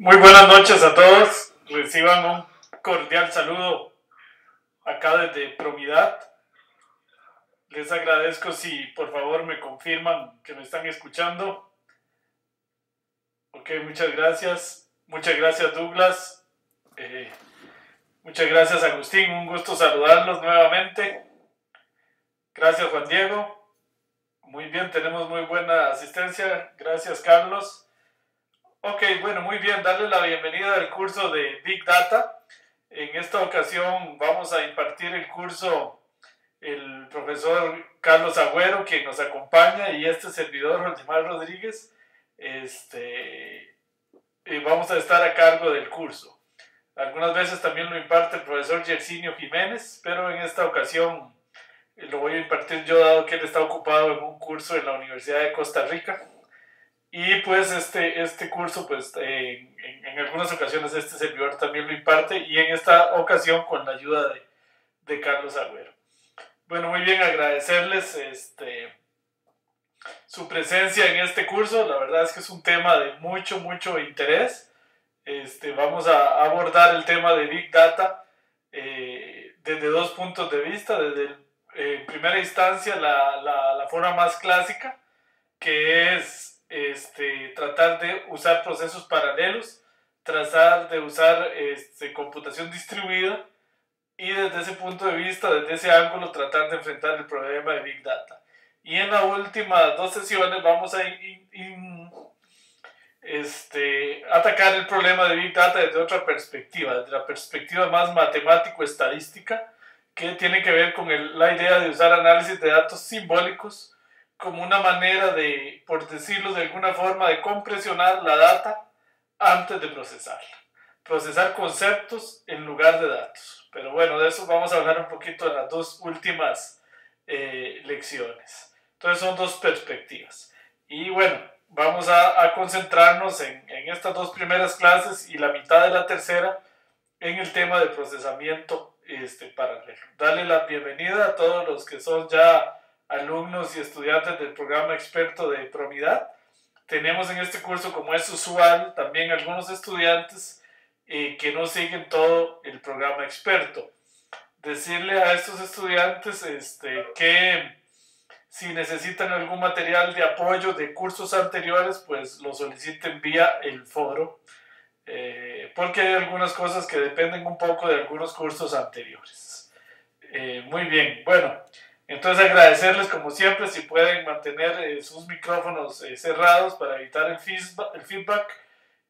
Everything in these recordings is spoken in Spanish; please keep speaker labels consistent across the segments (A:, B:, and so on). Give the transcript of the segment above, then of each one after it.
A: Muy buenas noches a todos. Reciban un cordial saludo acá desde Promidad. Les agradezco si por favor me confirman que me están escuchando. Ok, muchas gracias. Muchas gracias, Douglas. Muchas gracias, Agustín. Un gusto saludarlos nuevamente. Gracias, Juan Diego. Muy bien, tenemos muy buena asistencia. Gracias, Carlos. Ok, bueno, muy bien, darle la bienvenida al curso de Big Data. En esta ocasión vamos a impartir el curso el profesor Carlos Agüero, quien nos acompaña, y este servidor, Josimar Rodríguez. Vamos a estar a cargo del curso. Algunas veces también lo imparte el profesor Yersinio Jiménez, pero en esta ocasión lo voy a impartir yo, dado que él está ocupado en un curso en la Universidad de Costa Rica. Y pues este curso, pues en algunas ocasiones este servidor también lo imparte, y en esta ocasión con la ayuda de Carlos Agüero. Bueno, muy bien, agradecerles su presencia en este curso. La verdad es que es un tema de mucho interés. Vamos a abordar el tema de Big Data desde dos puntos de vista. Desde en primera instancia la forma más clásica, que es tratar de usar procesos paralelos, tratar de usar computación distribuida, y desde ese punto de vista, desde ese ángulo, tratar de enfrentar el problema de Big Data. Y en las últimas dos sesiones vamos a atacar el problema de Big Data desde otra perspectiva, desde la perspectiva más matemático-estadística, que tiene que ver con la idea de usar análisis de datos simbólicos como una manera de, por decirlo de alguna forma, de compresionar la data antes de procesarla. Procesar conceptos en lugar de datos. Pero bueno, de eso vamos a hablar un poquito en las dos últimas lecciones. Entonces son dos perspectivas. Y bueno, vamos a concentrarnos en estas dos primeras clases y la mitad de la tercera en el tema de procesamiento paralelo. Dale la bienvenida a todos los que son ya alumnos y estudiantes del programa experto de Promidad. Tenemos en este curso, como es usual, también algunos estudiantes que no siguen todo el programa experto. Decirle a estos estudiantes que si necesitan algún material de apoyo de cursos anteriores, pues lo soliciten vía el foro, porque hay algunas cosas que dependen un poco de algunos cursos anteriores. Muy bien, bueno, entonces agradecerles como siempre si pueden mantener sus micrófonos cerrados para evitar el feedback,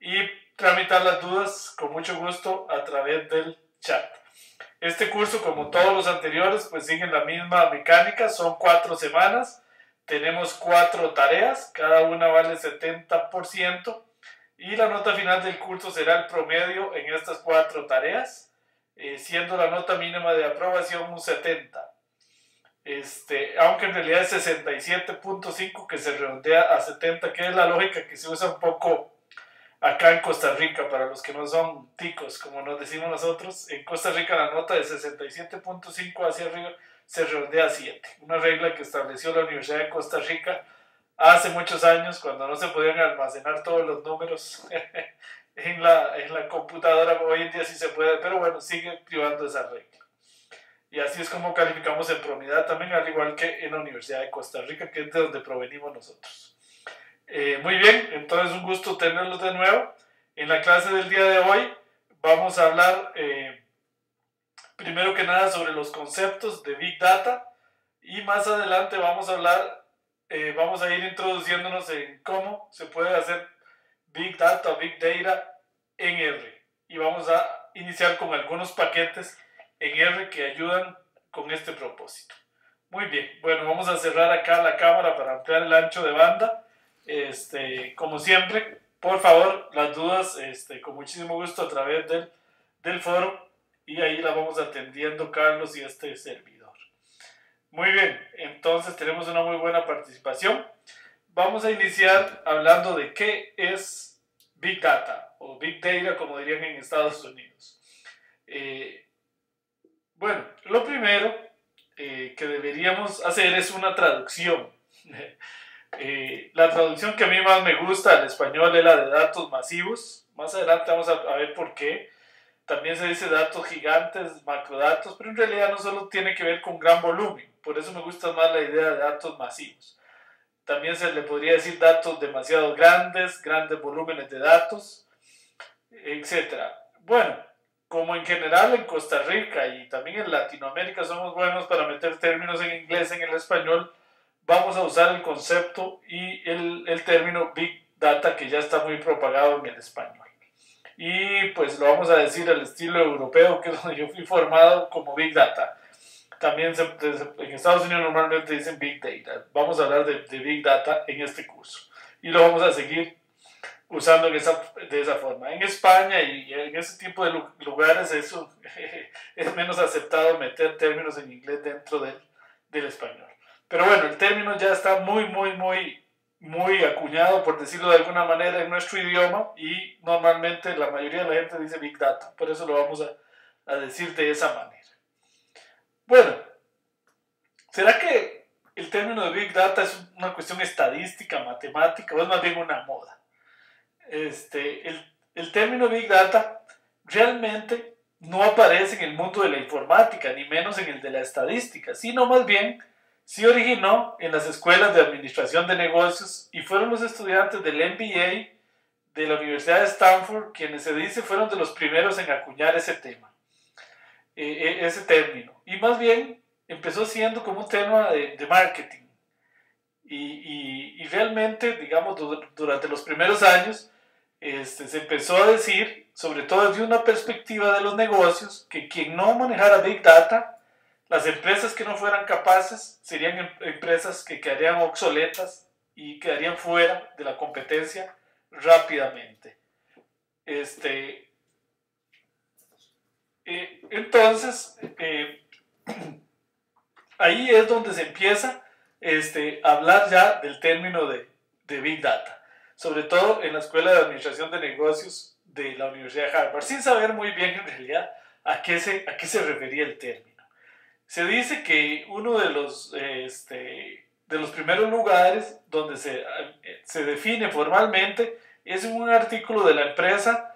A: y tramitar las dudas con mucho gusto a través del chat. Este curso, como todos los anteriores, pues siguen la misma mecánica. Son 4 semanas, tenemos 4 tareas, cada una vale 70%, y la nota final del curso será el promedio en estas 4 tareas, siendo la nota mínima de aprobación un 70. Aunque en realidad es 67.5, que se redondea a 70, que es la lógica que se usa un poco acá en Costa Rica, para los que no son ticos, como nos decimos nosotros. En Costa Rica la nota de 67.5 hacia arriba se redondea a 7, una regla que estableció la Universidad de Costa Rica hace muchos años, cuando no se podían almacenar todos los números en la computadora. Hoy en día sí se puede, pero bueno, sigue privando esa regla. Y así es como calificamos en Promidad también, al igual que en la Universidad de Costa Rica, que es de donde provenimos nosotros. Muy bien, entonces un gusto tenerlos de nuevo. En la clase del día de hoy vamos a hablar primero que nada sobre los conceptos de Big Data, y más adelante vamos a hablar, vamos a ir introduciéndonos en cómo se puede hacer Big Data o Big Data en R. Y vamos a iniciar con algunos paquetes en R que ayudan con este propósito. Muy bien, bueno, vamos a cerrar acá la cámara para ampliar el ancho de banda. Como siempre, por favor, las dudas, con muchísimo gusto a través del foro, y ahí la vamos atendiendo Carlos y este servidor. Muy bien, entonces tenemos una muy buena participación. Vamos a iniciar hablando de qué es Big Data, o Big Data como dirían en Estados Unidos. Bueno, lo primero que deberíamos hacer es una traducción. La traducción que a mí más me gusta al español es la de datos masivos, Más adelante vamos a ver por qué. También se dice datos gigantes, macrodatos, pero en realidad no solo tiene que ver con gran volumen. Por eso me gusta más la idea de datos masivos. También se le podría decir datos demasiado grandes, grandes volúmenes de datos, etcétera. Bueno, como en general en Costa Rica y también en Latinoamérica somos buenos para meter términos en inglés en el español, vamos a usar el concepto y el término Big Data, que ya está muy propagado en el español. Y pues lo vamos a decir al estilo europeo, que es donde yo fui formado, como Big Data. También en Estados Unidos normalmente dicen Big Data. Vamos a hablar de Big Data en este curso. Y lo vamos a seguir usando de esa forma. En España y en ese tipo de lugares eso es menos aceptado meter términos en inglés dentro del español. Pero bueno, el término ya está muy acuñado, por decirlo de alguna manera, en nuestro idioma y normalmente la mayoría de la gente dice Big Data. Por eso lo vamos a decir de esa manera. Bueno, ¿será que el término de Big Data es una cuestión estadística, matemática o es más bien una moda? El término Big Data realmente no aparece en el mundo de la informática, ni menos en el de la estadística, sino más bien se originó en las escuelas de administración de negocios y fueron los estudiantes del MBA de la Universidad de Stanford quienes se dice fueron de los primeros en acuñar ese tema, ese término. Y más bien empezó siendo como un tema de marketing. Y realmente, digamos, durante los primeros años, se empezó a decir, sobre todo desde una perspectiva de los negocios, que quien no manejara Big Data, las empresas que no fueran capaces, serían empresas que quedarían obsoletas y quedarían fuera de la competencia rápidamente. Entonces, ahí es donde se empieza a hablar ya del término de Big Data, sobre todo en la Escuela de Administración de Negocios de la Universidad de Harvard, sin saber muy bien en realidad a qué se refería el término. Se dice que uno de los primeros lugares donde se define formalmente es en un artículo de la empresa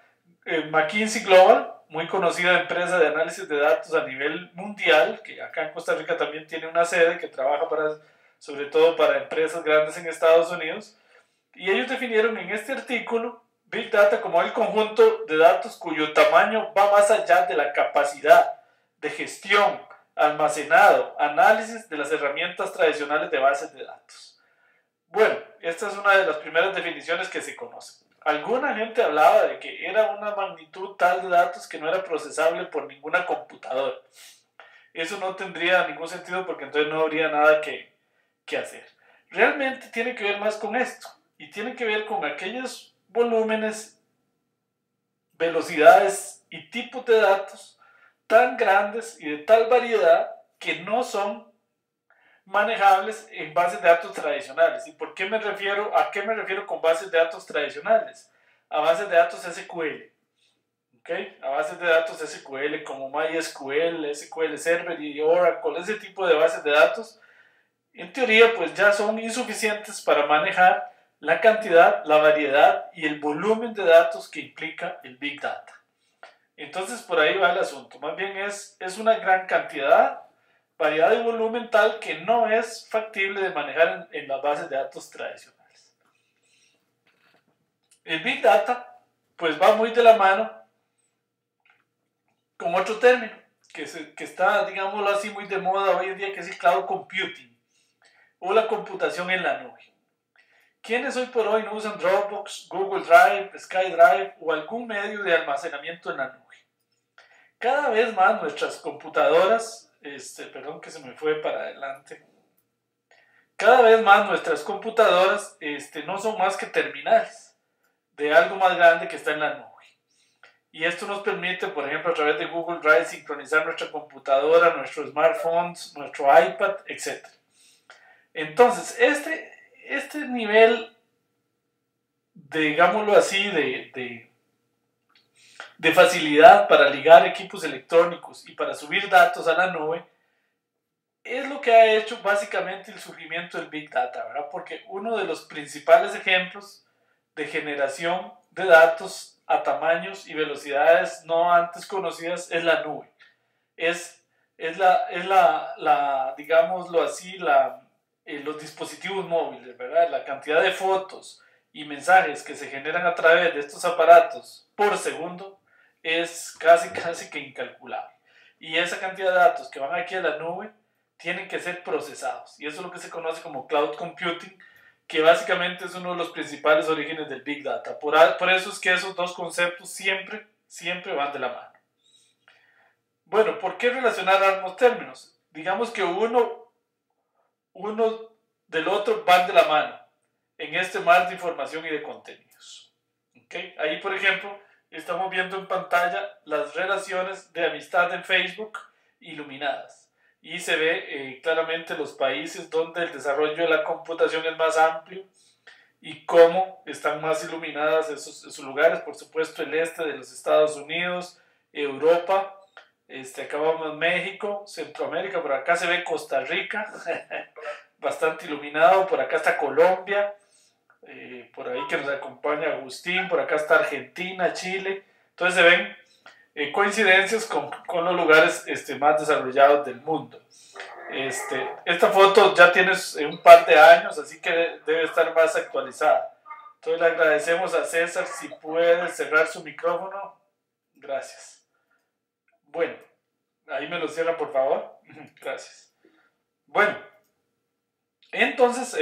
A: McKinsey Global, muy conocida empresa de análisis de datos a nivel mundial, que acá en Costa Rica también tiene una sede que trabaja sobre todo para empresas grandes en Estados Unidos, y ellos definieron en este artículo Big Data como el conjunto de datos cuyo tamaño va más allá de la capacidad de gestión, almacenado, análisis de las herramientas tradicionales de bases de datos. Bueno, esta es una de las primeras definiciones que se conocen. Alguna gente hablaba de que era una magnitud tal de datos que no era procesable por ninguna computadora. Eso no tendría ningún sentido porque entonces no habría nada que hacer. Realmente tiene que ver más con esto y tiene que ver con aquellos volúmenes, velocidades y tipos de datos tan grandes y de tal variedad que no son manejables en bases de datos tradicionales. ¿Y por qué me refiero? ¿A qué me refiero con bases de datos tradicionales? A bases de datos SQL. ¿Okay? A bases de datos SQL como MySQL, SQL Server y Oracle, ese tipo de bases de datos, en teoría pues ya son insuficientes para manejar la cantidad, la variedad y el volumen de datos que implica el Big Data. Entonces por ahí va el asunto. Más bien es una gran cantidad, variedad y volumen tal que no es factible de manejar en las bases de datos tradicionales. El Big Data pues va muy de la mano con otro término que está, digámoslo así, muy de moda hoy en día, que es el cloud computing o la computación en la nube. ¿Quiénes hoy por hoy no usan Dropbox, Google Drive, SkyDrive o algún medio de almacenamiento en la nube? Cada vez más nuestras computadoras, perdón que se me fue para adelante, cada vez más nuestras computadoras no son más que terminales de algo más grande que está en la nube. Y esto nos permite, por ejemplo, a través de Google Drive, sincronizar nuestra computadora, nuestros smartphones, nuestro iPad, etc. Entonces, este nivel, digámoslo así, de facilidad para ligar equipos electrónicos y para subir datos a la nube, es lo que ha hecho básicamente el surgimiento del Big Data, ¿verdad? Porque uno de los principales ejemplos de generación de datos a tamaños y velocidades no antes conocidas es la nube. Digámoslo así, los dispositivos móviles, ¿verdad? La cantidad de fotos y mensajes que se generan a través de estos aparatos por segundo es casi que incalculable. Y esa cantidad de datos que van aquí a la nube tienen que ser procesados. Y eso es lo que se conoce como cloud computing, que básicamente es uno de los principales orígenes del Big Data. Por eso es que esos dos conceptos siempre van de la mano. Bueno, ¿por qué relacionar ambos términos? Digamos que uno del otro van de la mano en este mar de información y de contenidos. ¿Okay? Ahí, por ejemplo, estamos viendo en pantalla las relaciones de amistad en Facebook iluminadas. Y se ve claramente los países donde el desarrollo de la computación es más amplio y cómo están más iluminadas esos lugares. Por supuesto, el este de los Estados Unidos, Europa, acá vamos México, Centroamérica, por acá se ve Costa Rica, bastante iluminado, por acá está Colombia, por ahí que nos acompaña Agustín, por acá está Argentina, Chile. Entonces se ven coincidencias con los lugares más desarrollados del mundo. Esta foto ya tiene un par de años, así que debe estar más actualizada. Entonces le agradecemos a César si puede cerrar su micrófono. Gracias. Bueno, ahí me lo cierra por favor. Gracias. Bueno, entonces,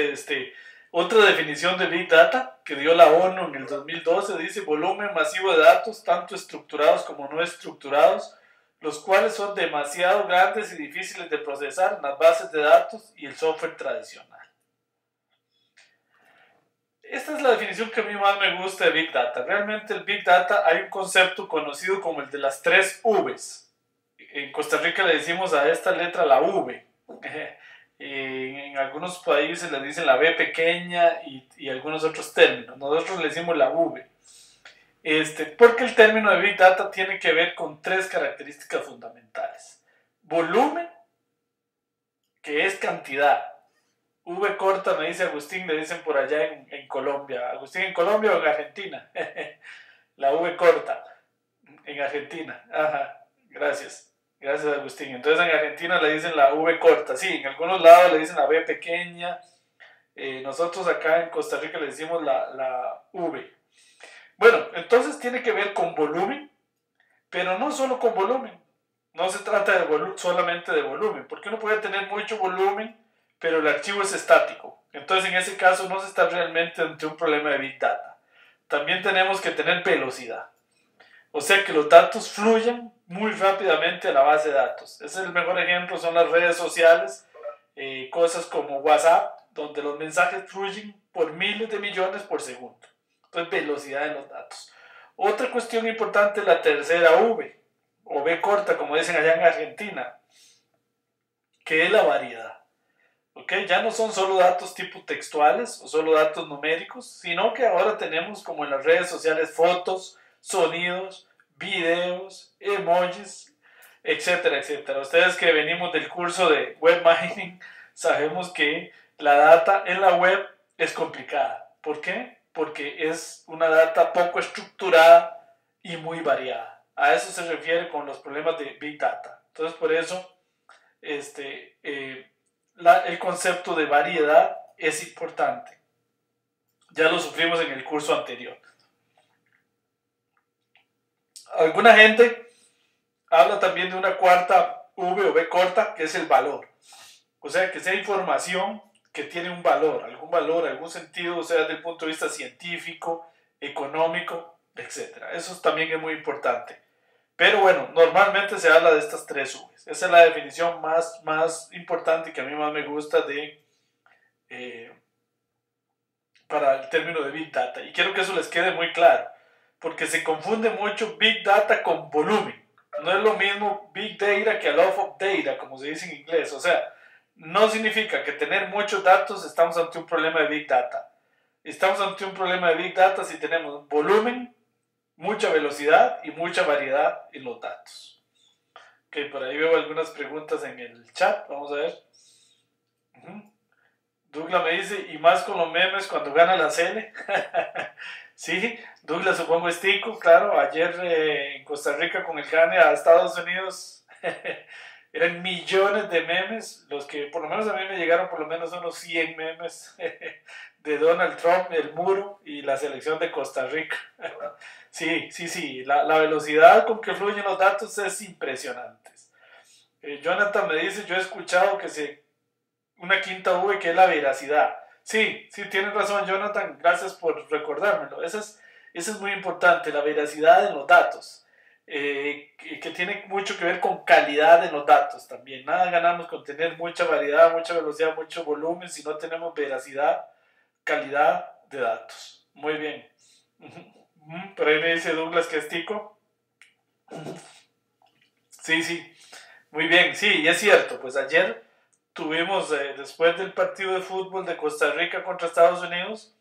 A: otra definición de Big Data que dio la ONU en el 2012 dice volumen masivo de datos, tanto estructurados como no estructurados, los cuales son demasiado grandes y difíciles de procesar en las bases de datos y el software tradicional. Esta es la definición que a mí más me gusta de Big Data. Realmente el Big Data hay un concepto conocido como el de las 3 Vs. En Costa Rica le decimos a esta letra la V. En algunos países le dicen la B pequeña y algunos otros términos. Nosotros le decimos la V. Porque el término de Big Data tiene que ver con 3 características fundamentales. Volumen, que es cantidad. V corta, me dice Agustín, le dicen por allá en Colombia. Agustín, ¿en Colombia o en Argentina? La V corta, en Argentina. Ajá, gracias. Gracias, Agustín. Entonces en Argentina le dicen la V corta. Sí, en algunos lados le dicen la V pequeña. Nosotros acá en Costa Rica le decimos la V. Bueno, entonces tiene que ver con volumen, pero no solo con volumen. No se trata solamente de volumen, porque uno puede tener mucho volumen, pero el archivo es estático. Entonces en ese caso no se está realmente ante un problema de Big Data. También tenemos que tener velocidad. O sea, que los datos fluyan muy rápidamente a la base de datos. Ese es el mejor ejemplo, son las redes sociales, cosas como WhatsApp, donde los mensajes fluyen por miles de millones por segundo. Entonces, velocidad de los datos. Otra cuestión importante es la tercera V, o V corta, como dicen allá en Argentina, que es la variedad. ¿Okay? Ya no son solo datos tipo textuales o solo datos numéricos, sino que ahora tenemos, como en las redes sociales, fotos, sonidos, videos, emojis, etcétera, etcétera. Ustedes que venimos del curso de web mining, sabemos que la data en la web es complicada. ¿Por qué? Porque es una data poco estructurada y muy variada. A eso se refiere con los problemas de Big Data. Entonces, por eso, el concepto de variedad es importante. Ya lo sufrimos en el curso anterior. Alguna gente habla también de una cuarta V o V corta, que es el valor. O sea, que sea información que tiene un valor, algún sentido, o sea, desde el punto de vista científico, económico, etc. Eso también es muy importante. Pero bueno, normalmente se habla de estas 3 Vs. Esa es la definición más importante y que a mí más me gusta para el término de Big Data. Y quiero que eso les quede muy claro, porque se confunde mucho Big Data con volumen. No es lo mismo Big Data que a lot of data, como se dice en inglés. O sea, no significa que tener muchos datos estamos ante un problema de Big Data. Estamos ante un problema de Big Data si tenemos volumen, mucha velocidad y mucha variedad en los datos. Ok, por ahí veo algunas preguntas en el chat. Vamos a ver. Douglas me dice, y más con los memes cuando gana la Sele. Sí, Douglas supongo es tico, claro. Ayer en Costa Rica con el gane a Estados Unidos eran millones de memes, los que por lo menos a mí me llegaron por lo menos unos 100 memes de Donald Trump, el muro y la selección de Costa Rica. Sí, sí, sí, la velocidad con que fluyen los datos es impresionante. Jonathan me dice, yo he escuchado que una quinta V que es la veracidad. Sí, sí, tienes razón, Jonathan, gracias por recordármelo. Eso es muy importante, la veracidad en los datos, que tiene mucho que ver con calidad en los datos también. Nada ganamos con tener mucha variedad, mucha velocidad, mucho volumen si no tenemos veracidad, calidad de datos. Muy bien. Por ahí me dice Douglas que es tico. Sí, sí, muy bien, sí, y es cierto, pues ayer tuvimos, después del partido de fútbol de Costa Rica contra Estados Unidos,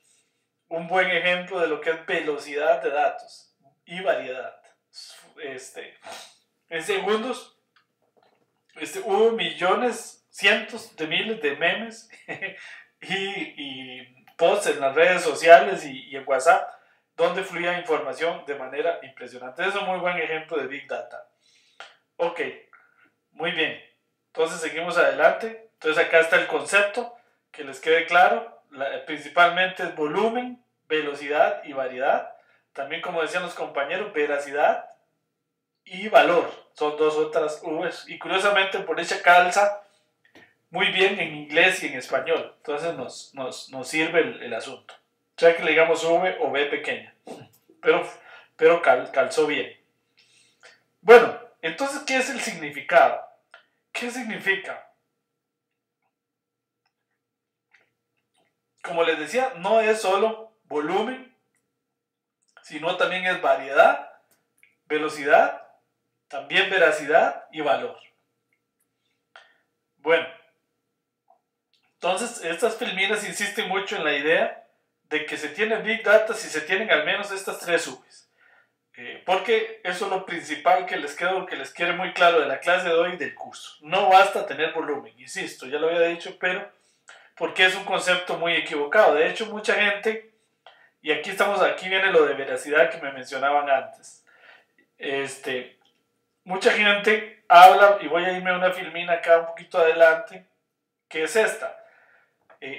A: un buen ejemplo de lo que es velocidad de datos y variedad. Este, en segundos hubo millones, cientos de miles de memes y posts en las redes sociales y en WhatsApp donde fluía información de manera impresionante. Es un muy buen ejemplo de Big Data. Ok, muy bien. Entonces seguimos adelante. Entonces acá está el concepto, que les quede claro. Principalmente es volumen, velocidad y variedad. También, como decían los compañeros, veracidad y valor. Son dos otras V's. Y curiosamente por ella calza muy bien en inglés y en español. Entonces nos sirve el asunto. O sea que le digamos V o B pequeña. Pero calzó bien. Bueno, entonces, ¿qué es el significado? ¿Qué significa? Como les decía, no es solo volumen, sino también es variedad, velocidad, también veracidad y valor. Bueno, entonces estas filminas insisten mucho en la idea de que se tiene Big Data si se tienen al menos estas tres V's. Porque eso es lo principal que les quede muy claro de la clase de hoy y del curso. No basta tener volumen, insisto, ya lo había dicho, pero porque es un concepto muy equivocado. De hecho, mucha gente, y aquí viene lo de veracidad que me mencionaban antes. Mucha gente habla, y voy a irme a una filmina acá un poquito adelante, que es esta.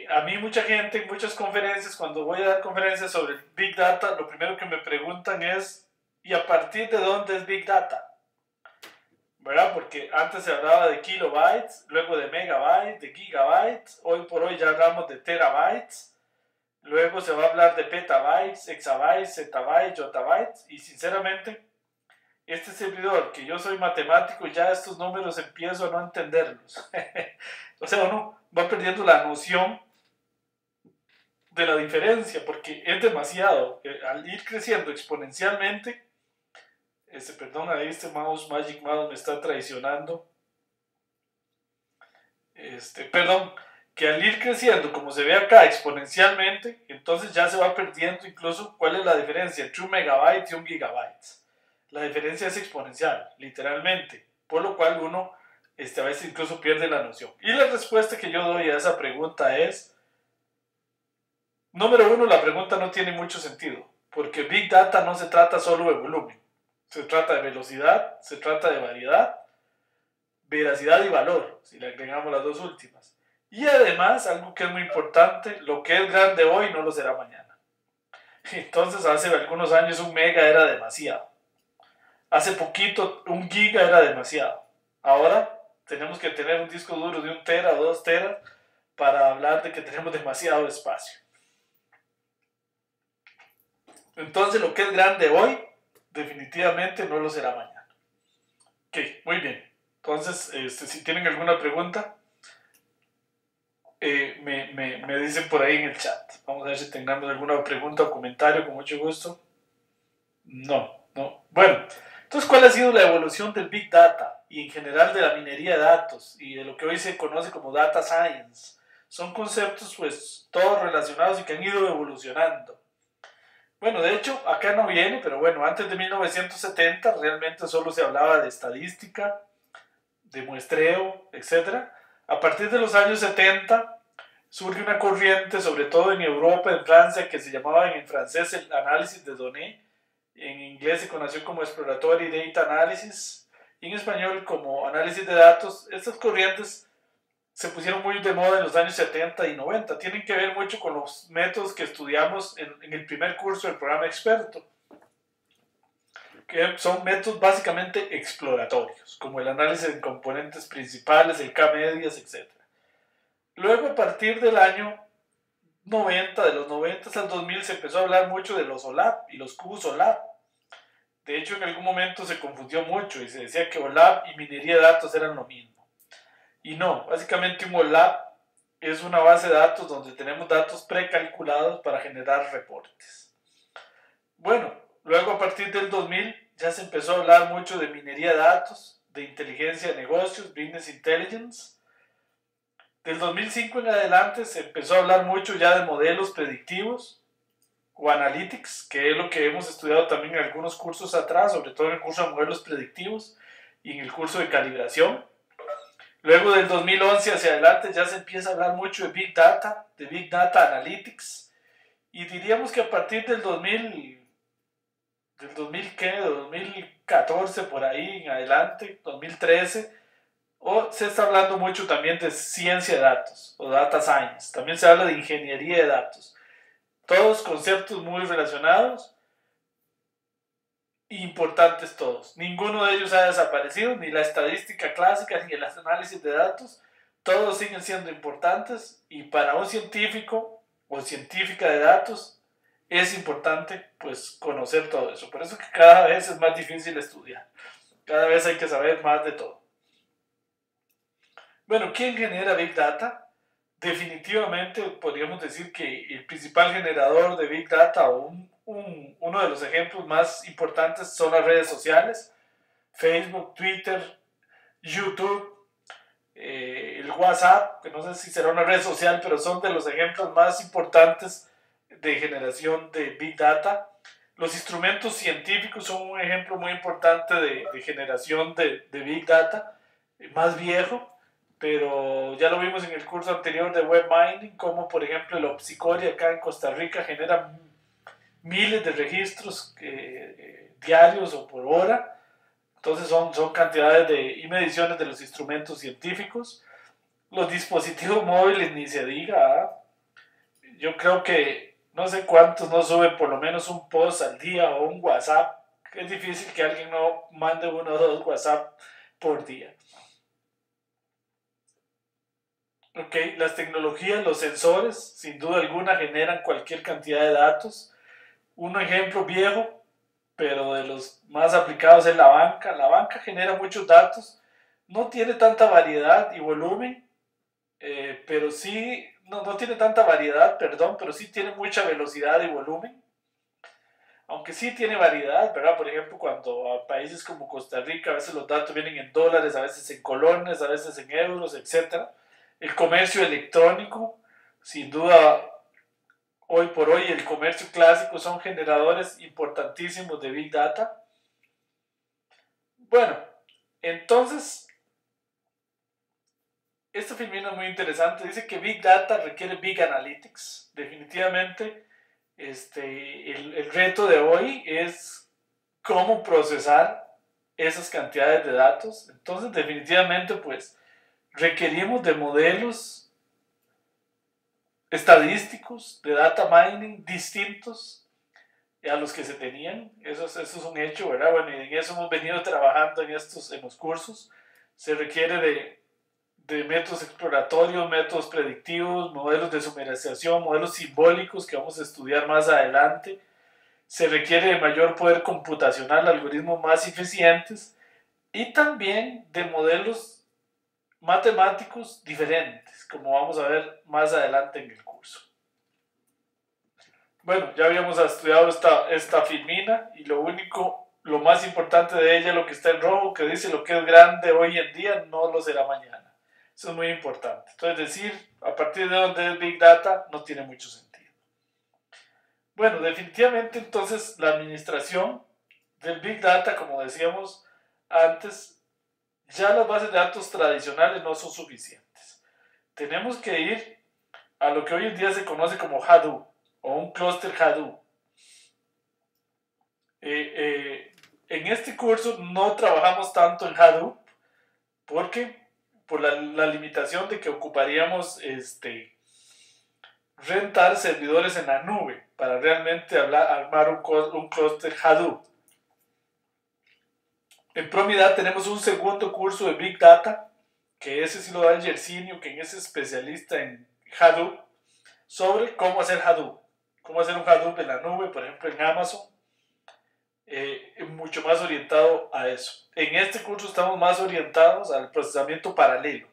A: A mí mucha gente en muchas conferencias, cuando voy a dar conferencias sobre Big Data, lo primero que me preguntan es, ¿y a partir de dónde es Big Data? ¿Verdad? Porque antes se hablaba de kilobytes, luego de megabytes, de gigabytes, hoy por hoy ya hablamos de terabytes, luego se va a hablar de petabytes, exabytes, zettabytes, yottabytes, y sinceramente, este servidor, que yo soy matemático, ya estos números empiezo a no entenderlos. O sea, uno va perdiendo la noción de la diferencia, porque es demasiado. Al ir creciendo exponencialmente, perdón, ahí Magic Mouse me está traicionando. Perdón, que al ir creciendo, como se ve acá, exponencialmente, entonces ya se va perdiendo incluso cuál es la diferencia entre un megabyte y un gigabyte. La diferencia es exponencial, literalmente, por lo cual uno a veces incluso pierde la noción. Y la respuesta que yo doy a esa pregunta es, número uno, la pregunta no tiene mucho sentido, porque Big Data no se trata solo de volumen, se trata de velocidad, se trata de variedad, veracidad y valor, si le agregamos las dos últimas. Y además, algo que es muy importante, lo que es grande hoy no lo será mañana. Entonces, hace algunos años un mega era demasiado. Hace poquito un giga era demasiado. Ahora tenemos que tener un disco duro de 1 tera o 2 teras para hablar de que tenemos demasiado espacio. Entonces, lo que es grande hoy, definitivamente no lo será mañana. Ok, muy bien. Entonces, si tienen alguna pregunta, me dicen por ahí en el chat. Vamos a ver si tengamos alguna pregunta o comentario, con mucho gusto. No. Bueno, entonces, ¿cuál ha sido la evolución del Big Data y en general de la minería de datos y de lo que hoy se conoce como Data Science? Son conceptos, pues, todos relacionados y que han ido evolucionando. Bueno, de hecho, acá no viene, pero bueno, antes de 1970 realmente solo se hablaba de estadística, de muestreo, etc. A partir de los años 70 surge una corriente, sobre todo en Europa, en Francia, que se llamaba en francés el análisis de données, en inglés se conoció como Exploratory Data Analysis, y en español como análisis de datos. Estas corrientes se pusieron muy de moda en los años 70 y 90. Tienen que ver mucho con los métodos que estudiamos en el primer curso del programa Experto, que son métodos básicamente exploratorios, como el análisis de componentes principales, el K-medias, etc. Luego, a partir del año 90, de los 90 al 2000, se empezó a hablar mucho de los OLAP y los cubos OLAP. De hecho, en algún momento se confundió mucho y se decía que OLAP y minería de datos eran lo mismo. Y no, básicamente un OLAP es una base de datos donde tenemos datos precalculados para generar reportes. Bueno, luego a partir del 2000 ya se empezó a hablar mucho de minería de datos, de inteligencia de negocios, business intelligence. Del 2005 en adelante se empezó a hablar mucho ya de modelos predictivos o analytics, que es lo que hemos estudiado también en algunos cursos atrás, sobre todo en el curso de modelos predictivos y en el curso de calibración. Luego del 2011 hacia adelante ya se empieza a hablar mucho de Big Data Analytics, y diríamos que a partir del 2014 por ahí en adelante, 2013, se está hablando mucho también de ciencia de datos o data science, también se habla de ingeniería de datos, todos conceptos muy relacionados, importantes todos. Ninguno de ellos ha desaparecido, ni la estadística clásica, ni el análisis de datos. Todos siguen siendo importantes, y para un científico o científica de datos es importante pues conocer todo eso. Por eso que cada vez es más difícil estudiar. Cada vez hay que saber más de todo. Bueno, ¿quién genera Big Data? Definitivamente podríamos decir que el principal generador de Big Data, o uno de los ejemplos más importantes, son las redes sociales: Facebook, Twitter, YouTube, el WhatsApp, que no sé si será una red social, pero son de los ejemplos más importantes de generación de Big Data. Los instrumentos científicos son un ejemplo muy importante de generación de Big Data, más viejo, pero ya lo vimos en el curso anterior de web mining, como por ejemplo el Opsicori acá en Costa Rica genera miles de registros diarios o por hora. Entonces son cantidades y mediciones de los instrumentos científicos. Los dispositivos móviles ni se diga, ¿eh? Yo creo que no sé cuántos no suben por lo menos un post al día o un WhatsApp. Es difícil que alguien no mande 1 o 2 WhatsApp por día. Ok, las tecnologías, los sensores, sin duda alguna generan cualquier cantidad de datos. Un ejemplo viejo, pero de los más aplicados, es la banca. La banca genera muchos datos, no tiene tanta variedad y volumen, pero sí, no tiene tanta variedad, perdón, pero sí tiene mucha velocidad y volumen. Aunque sí tiene variedad, ¿verdad? Por ejemplo, cuando a países como Costa Rica, a veces los datos vienen en dólares, a veces en colones, a veces en euros, etc. El comercio electrónico, sin duda, hoy por hoy el comercio clásico son generadores importantísimos de Big Data. Bueno, entonces, esta filmina es muy interesante. Dice que Big Data requiere Big Analytics. Definitivamente, el reto de hoy es cómo procesar esas cantidades de datos. Entonces, definitivamente, pues, requerimos de modelos estadísticos, de data mining distintos a los que se tenían. Eso es un hecho, ¿verdad? Bueno, y en eso hemos venido trabajando en los cursos. Se requiere de métodos exploratorios, métodos predictivos, modelos de sumarización, modelos simbólicos que vamos a estudiar más adelante. Se requiere de mayor poder computacional, algoritmos más eficientes, y también de modelos matemáticos diferentes, como vamos a ver más adelante en el curso. Bueno, ya habíamos estudiado esta filmina, y lo más importante de ella, lo que está en rojo, que dice: lo que es grande hoy en día no lo será mañana. Eso es muy importante. Entonces, decir a partir de dónde es Big Data no tiene mucho sentido. Bueno, definitivamente entonces la administración del Big Data, como decíamos antes, ya las bases de datos tradicionales no son suficientes. Tenemos que ir a lo que hoy en día se conoce como Hadoop o un clúster Hadoop. En este curso no trabajamos tanto en Hadoop porque por la limitación de que ocuparíamos rentar servidores en la nube para realmente armar un clúster Hadoop. En Promidad tenemos un segundo curso de Big Data, que ese sí lo da el Yersinio, que es especialista en Hadoop, sobre cómo hacer Hadoop, cómo hacer un Hadoop en la nube, por ejemplo en Amazon, mucho más orientado a eso. En este curso estamos más orientados al procesamiento paralelo,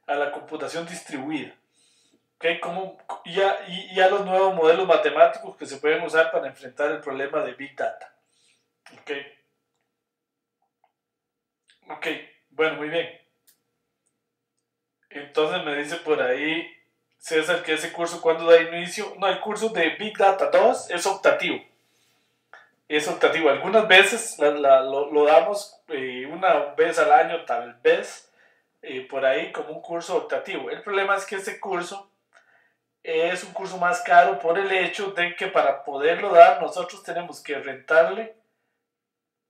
A: a la computación distribuida, ¿okay? Y a los nuevos modelos matemáticos que se pueden usar para enfrentar el problema de Big Data. ¿Okay? Ok, bueno, muy bien. Entonces me dice por ahí César que ese curso, ¿cuándo da inicio? No, el curso de Big Data 2 es optativo. Es optativo. Algunas veces lo damos una vez al año, tal vez, por ahí como un curso optativo. El problema es que ese curso es un curso más caro por el hecho de que para poderlo dar nosotros tenemos que rentarle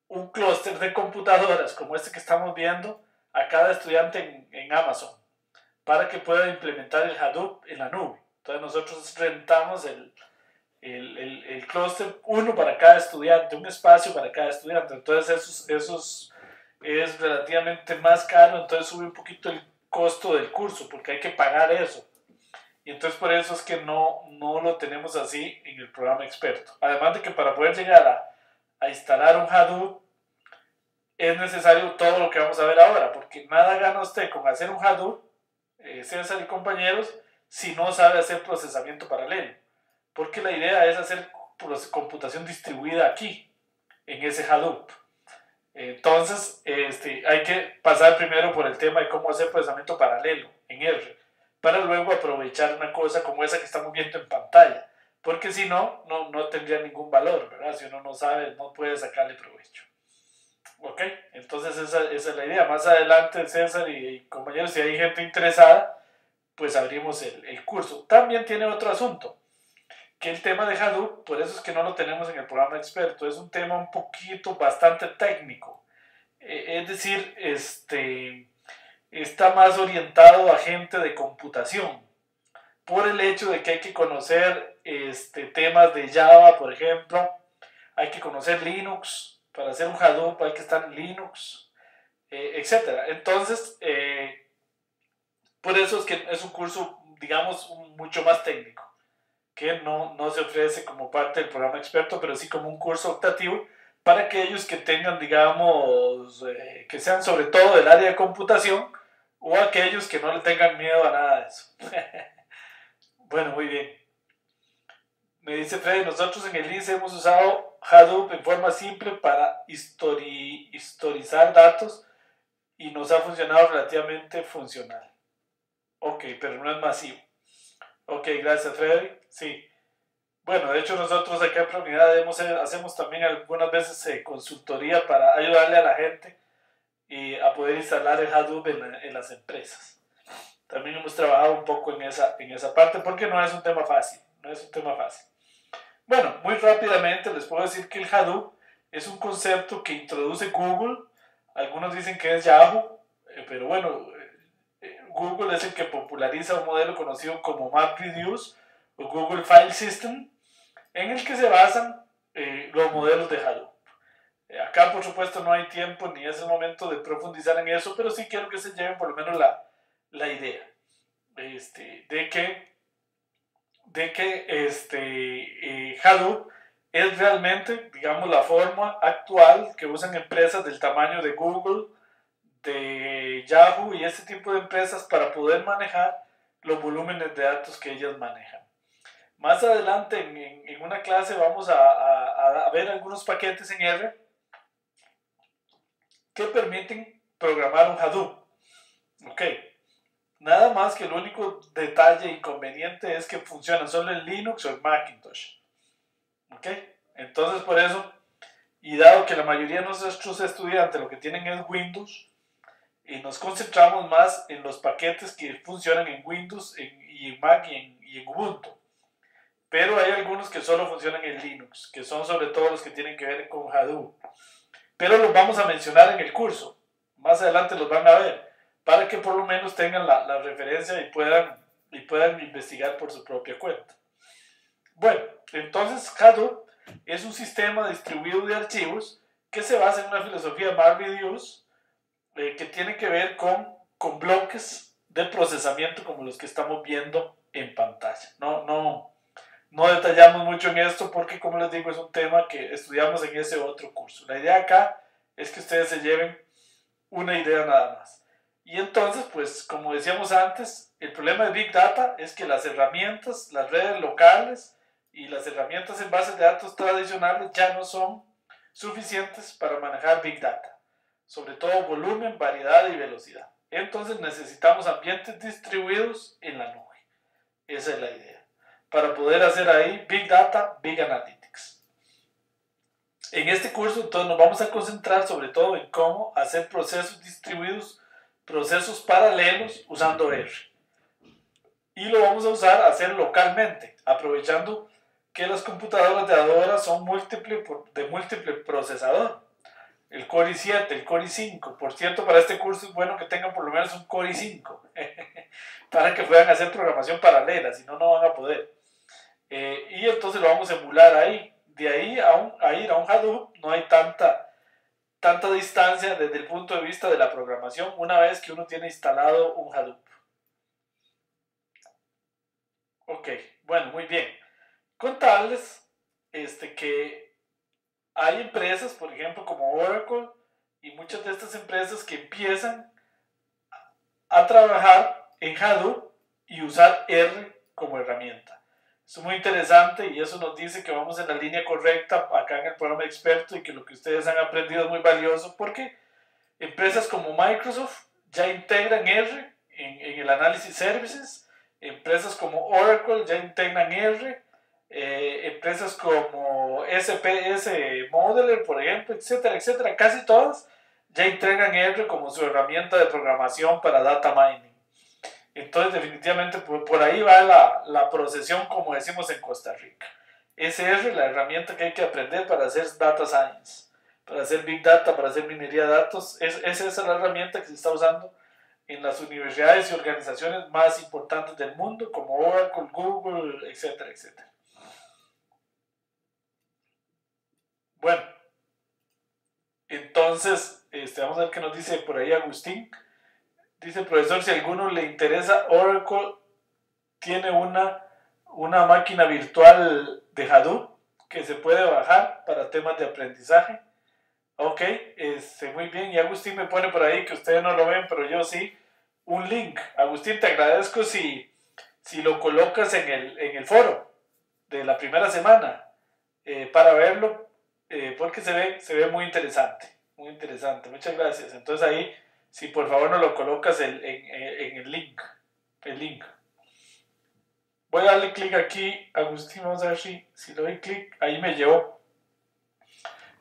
A: un clúster de computadoras como este que estamos viendo a cada estudiante en Amazon para que pueda implementar el Hadoop en la nube. Entonces nosotros rentamos el clúster, uno para cada estudiante, un espacio para cada estudiante. Entonces esos es relativamente más caro, entonces sube un poquito el costo del curso porque hay que pagar eso. Y entonces por eso es que no lo tenemos así en el programa experto. Además de que para poder llegar a instalar un Hadoop es necesario todo lo que vamos a ver ahora, porque nada gana usted con hacer un Hadoop, César y compañeros, si no sabe hacer procesamiento paralelo. Porque la idea es hacer computación distribuida aquí, en ese Hadoop. Entonces, hay que pasar primero por el tema de cómo hacer procesamiento paralelo en R, para luego aprovechar una cosa como esa que estamos viendo en pantalla. Porque si no tendría ningún valor, ¿verdad? Si uno no sabe, no puede sacarle provecho. Ok, entonces esa es la idea. Más adelante, César y compañeros, si hay gente interesada, pues abrimos el curso. También tiene otro asunto, que el tema de Hadoop, por eso es que no lo tenemos en el programa experto, es un tema un poquito bastante técnico. Es decir, está más orientado a gente de computación, por el hecho de que hay que conocer temas de Java, por ejemplo, hay que conocer Linux. Para hacer un Hadoop hay que estar en Linux, etc. Entonces, por eso es que es un curso, digamos, mucho más técnico, que no se ofrece como parte del programa experto, pero sí como un curso optativo para aquellos que tengan, digamos, que sean sobre todo del área de computación o aquellos que no le tengan miedo a nada de eso. Bueno, muy bien. Me dice Freddy, nosotros en el INSE hemos usado Hadoop en forma simple para historizar datos y nos ha funcionado relativamente funcional. Ok, pero no es masivo. Ok, gracias Freddy. Sí. Bueno, de hecho nosotros acá en Promidad hacemos también algunas veces consultoría para ayudarle a la gente a poder instalar el Hadoop en las empresas. También hemos trabajado un poco en esa parte porque no es un tema fácil. No es un tema fácil. Bueno, muy rápidamente les puedo decir que el Hadoop es un concepto que introduce Google. Algunos dicen que es Yahoo, pero bueno, Google es el que populariza un modelo conocido como MapReduce o Google File System, en el que se basan los modelos de Hadoop. Acá, por supuesto, no hay tiempo ni es el momento de profundizar en eso, pero sí quiero que se lleven por lo menos la idea de que Hadoop es realmente, digamos, la forma actual que usan empresas del tamaño de Google, de Yahoo y este tipo de empresas para poder manejar los volúmenes de datos que ellas manejan. Más adelante en una clase vamos a ver algunos paquetes en R que permiten programar un Hadoop. Ok. Nada más que el único detalle inconveniente es que funciona solo en Linux o en Macintosh. ¿Ok? Entonces por eso, y dado que la mayoría de nuestros estudiantes lo que tienen es Windows, y nos concentramos más en los paquetes que funcionan en Windows y en Mac y y en Ubuntu. Pero hay algunos que solo funcionan en Linux, que son sobre todo los que tienen que ver con Hadoop. Pero los vamos a mencionar en el curso. Más adelante los van a ver, para que por lo menos tengan la referencia y puedan investigar por su propia cuenta. Bueno, entonces Hadoop es un sistema distribuido de archivos que se basa en una filosofía MapReduce que tiene que ver con bloques de procesamiento como los que estamos viendo en pantalla. No detallamos mucho en esto porque, como les digo, es un tema que estudiamos en ese otro curso. La idea acá es que ustedes se lleven una idea nada más. Y entonces, pues, como decíamos antes, el problema de Big Data es que las herramientas, las redes locales y las herramientas en bases de datos tradicionales ya no son suficientes para manejar Big Data, sobre todo volumen, variedad y velocidad. Entonces necesitamos ambientes distribuidos en la nube. Esa es la idea, para poder hacer ahí Big Data, Big Analytics. En este curso entonces nos vamos a concentrar sobre todo en cómo hacer procesos distribuidos, procesos paralelos usando R. Y lo vamos a usar, hacer localmente, aprovechando que las computadoras de ahora son de múltiple procesador. El Core i7, el Core i5. Por cierto, para este curso es bueno que tengan por lo menos un Core i5 para que puedan hacer programación paralela, si no, no van a poder. Y entonces lo vamos a emular ahí. De ahí a ir a un Hadoop no hay tanta distancia desde el punto de vista de la programación una vez que uno tiene instalado un Hadoop. Ok, bueno, muy bien. Contarles que hay empresas, por ejemplo, como Oracle y muchas de estas empresas que empiezan a trabajar en Hadoop y usar R como herramienta. Eso es muy interesante y eso nos dice que vamos en la línea correcta acá en el programa experto y que lo que ustedes han aprendido es muy valioso porque empresas como Microsoft ya integran R en el análisis services, empresas como Oracle ya integran R, empresas como SPS Modeler, por ejemplo, etcétera, etcétera, casi todas ya integran R como su herramienta de programación para data mining. Entonces, definitivamente, por ahí va la procesión, como decimos en Costa Rica. Es R la herramienta que hay que aprender para hacer data science, para hacer big data, para hacer minería de datos. Esa es la herramienta que se está usando en las universidades y organizaciones más importantes del mundo, como Oracle, Google, etcétera, etcétera. Bueno, entonces, vamos a ver qué nos dice por ahí Agustín. Dice, profesor, si a alguno le interesa, Oracle tiene una máquina virtual de Hadoop que se puede bajar para temas de aprendizaje. Ok, muy bien. Y Agustín me pone por ahí que ustedes no lo ven, pero yo sí, un link. Agustín, te agradezco si lo colocas en el foro de la primera semana para verlo, porque se ve muy interesante. Muy interesante. Muchas gracias. Entonces ahí, si por favor nos lo colocas en el link. El link. Voy a darle clic aquí, Agustín, vamos a ver si le doy clic, ahí me llevó.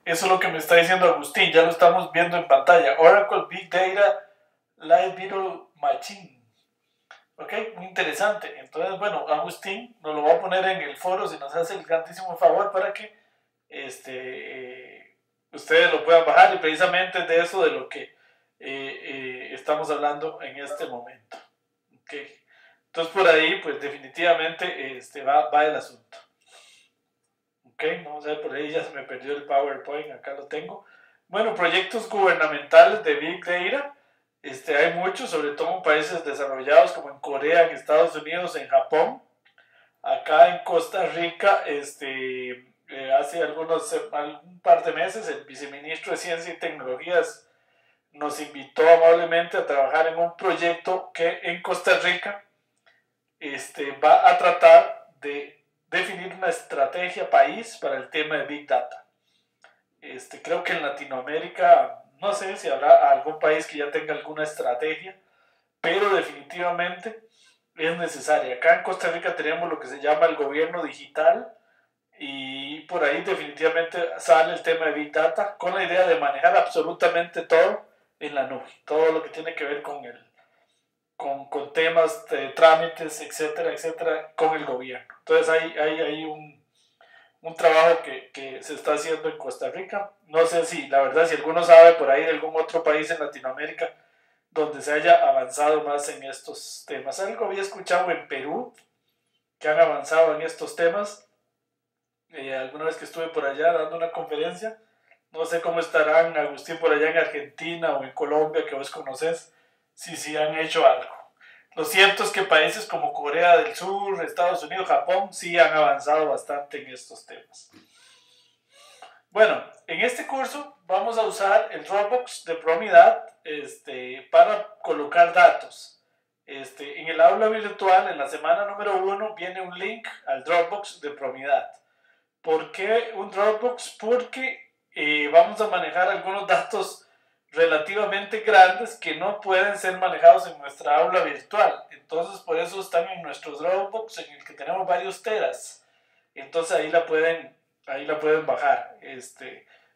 A: Eso es lo que me está diciendo Agustín, ya lo estamos viendo en pantalla. Oracle Big Data Live Virtual Machine. Ok, muy interesante. Entonces, bueno, Agustín nos lo va a poner en el foro si nos hace el grandísimo favor para que ustedes lo puedan bajar y precisamente de eso de lo que estamos hablando en este momento. Ok. Entonces por ahí, pues definitivamente va el asunto. Ok, vamos a ver, por ahí ya se me perdió el PowerPoint, acá lo tengo. Bueno, proyectos gubernamentales de Big Data, hay muchos, sobre todo en países desarrollados como en Corea, en Estados Unidos, en Japón. Acá en Costa Rica, hace un par de meses, el viceministro de Ciencia y Tecnologías nos invitó amablemente a trabajar en un proyecto que en Costa Rica va a tratar de definir una estrategia país para el tema de Big Data. Creo que en Latinoamérica, no sé si habrá algún país que ya tenga alguna estrategia, pero definitivamente es necesaria. Acá en Costa Rica tenemos lo que se llama el gobierno digital y por ahí definitivamente sale el tema de Big Data con la idea de manejar absolutamente todo en la nube, todo lo que tiene que ver con con temas de trámites, etcétera, etcétera, con el gobierno. Entonces hay un trabajo que se está haciendo en Costa Rica. No sé si, la verdad, si alguno sabe por ahí de algún otro país en Latinoamérica donde se haya avanzado más en estos temas. Algo había escuchado en Perú, que han avanzado en estos temas. Alguna vez que estuve por allá dando una conferencia, no sé cómo estarán, Agustín, por allá en Argentina o en Colombia, que vos conoces, si han hecho algo. Lo cierto es que países como Corea del Sur, Estados Unidos, Japón, sí han avanzado bastante en estos temas. Bueno, en este curso vamos a usar el Dropbox de Promidad para colocar datos. En el aula virtual, en la semana número 1, viene un link al Dropbox de Promidad. ¿Por qué un Dropbox? Porque vamos a manejar algunos datos relativamente grandes que no pueden ser manejados en nuestra aula virtual. Entonces, por eso están en nuestro Dropbox, en el que tenemos varios teras. Entonces, ahí la pueden bajar.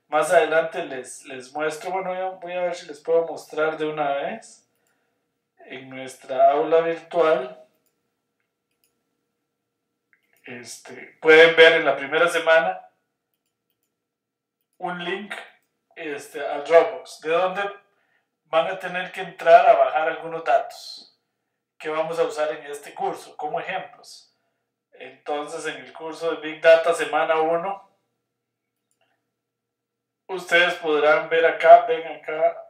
A: Más adelante les muestro. Bueno, voy a ver si les puedo mostrar de una vez. En nuestra aula virtual, pueden ver en la primera semana un link al Dropbox, de donde van a tener que entrar a bajar algunos datos que vamos a usar en este curso como ejemplos. Entonces, en el curso de Big Data semana 1, ustedes podrán ver acá, ven acá,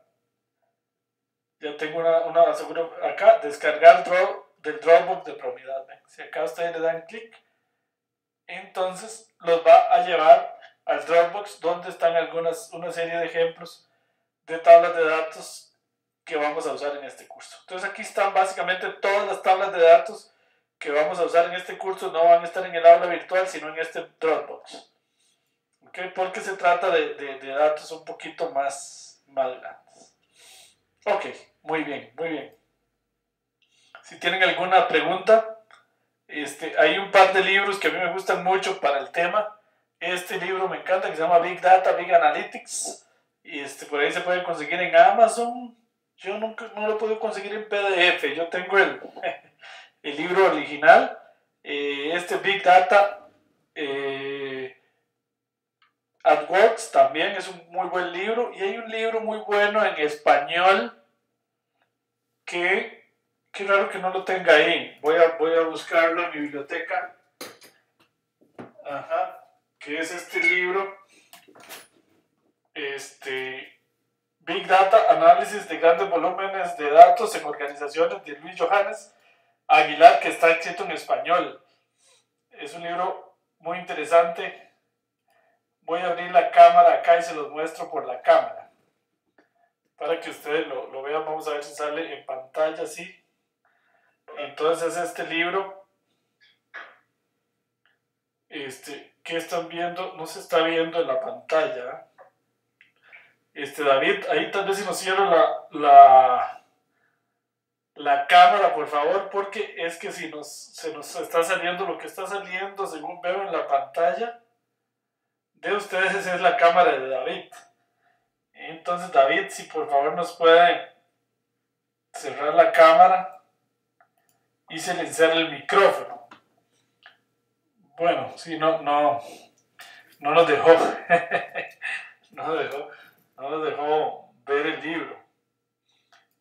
A: ya tengo una seguro acá, descargar del Dropbox de Promidad. ¿Ven? Si acá ustedes le dan clic, entonces los va a llevar al Dropbox, donde están una serie de ejemplos de tablas de datos que vamos a usar en este curso. Entonces aquí están básicamente todas las tablas de datos que vamos a usar en este curso. No van a estar en el aula virtual, sino en este Dropbox. ¿Okay? Porque se trata de datos un poquito más grandes. Ok, muy bien, muy bien. Si tienen alguna pregunta, hay un par de libros que a mí me gustan mucho para el tema. Este libro me encanta, que se llama Big Data, Big Analytics. Y por ahí se puede conseguir en Amazon. Yo no lo puedo conseguir en PDF. Yo tengo el libro original. Big Data AdWords también es un muy buen libro. Y hay un libro muy bueno en español que qué raro que no lo tenga ahí. Voy a buscarlo en mi biblioteca. Ajá. Que es este libro. Big Data, análisis de grandes volúmenes de datos en organizaciones, de Luis Johannes Aguilar, que está escrito en español. Es un libro muy interesante. Voy a abrir la cámara acá y se los muestro por la cámara para que ustedes lo vean. Vamos a ver si sale en pantalla así. Entonces este libro, ¿qué están viendo? No se está viendo en la pantalla. David, ahí tal vez si nos cierra la cámara, por favor, porque es que si se nos está saliendo lo que está saliendo, según veo en la pantalla de ustedes, es la cámara de David. Entonces, David, si por favor nos puede cerrar la cámara y silenciar el micrófono. Bueno, sí, no nos dejó. no nos dejó ver el libro.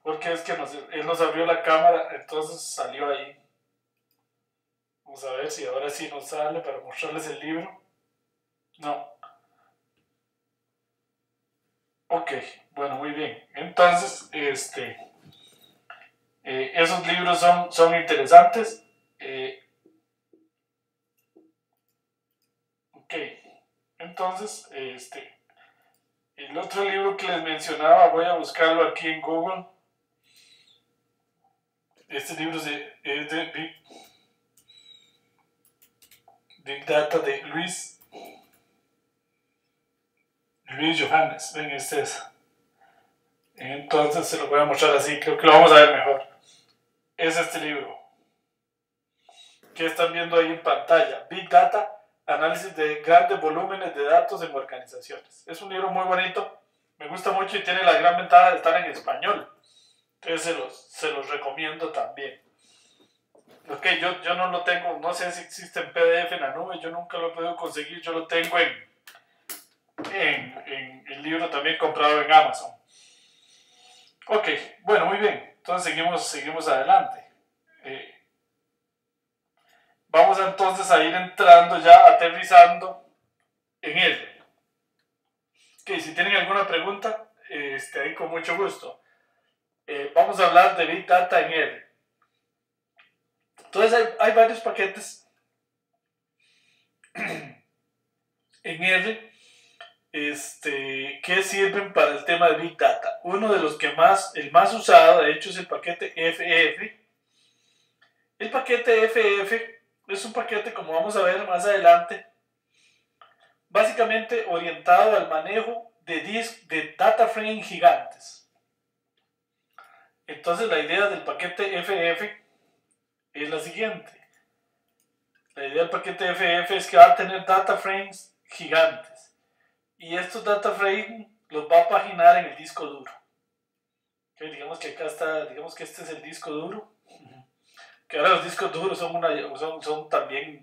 A: Porque es que él nos abrió la cámara, entonces salió ahí. Vamos a ver si ahora sí nos sale para mostrarles el libro. No. Ok, bueno, muy bien. Entonces, esos libros son interesantes. Ok, entonces, el otro libro que les mencionaba, voy a buscarlo aquí en Google. Este libro es de Big Data de Luis Johannes. Ven, este es. Entonces se lo voy a mostrar así, creo que lo vamos a ver mejor. Es este libro que están viendo ahí en pantalla. Big Data, análisis de grandes volúmenes de datos en organizaciones. Es un libro muy bonito, me gusta mucho y tiene la gran ventaja de estar en español. Entonces se los recomiendo también. Ok, yo no lo tengo, no sé si existe en PDF en la nube, yo nunca lo he podido conseguir, yo lo tengo en el libro también comprado en Amazon. Ok, bueno, muy bien, entonces seguimos adelante. Vamos entonces a ir entrando ya, aterrizando en él. Ok, si tienen alguna pregunta, ahí con mucho gusto. Vamos a hablar de Big Data en R. Entonces hay varios paquetes en R que sirven para el tema de Big Data. Uno de los que el más usado, de hecho, es el paquete FF. El paquete FF es un paquete, como vamos a ver más adelante, básicamente orientado al manejo de data frame gigantes. Entonces la idea del paquete FF es la siguiente. La idea del paquete FF es que va a tener data frames gigantes. Y estos data frames los va a paginar en el disco duro. Okay, digamos que acá está, digamos que este es el disco duro. Que ahora los discos duros son también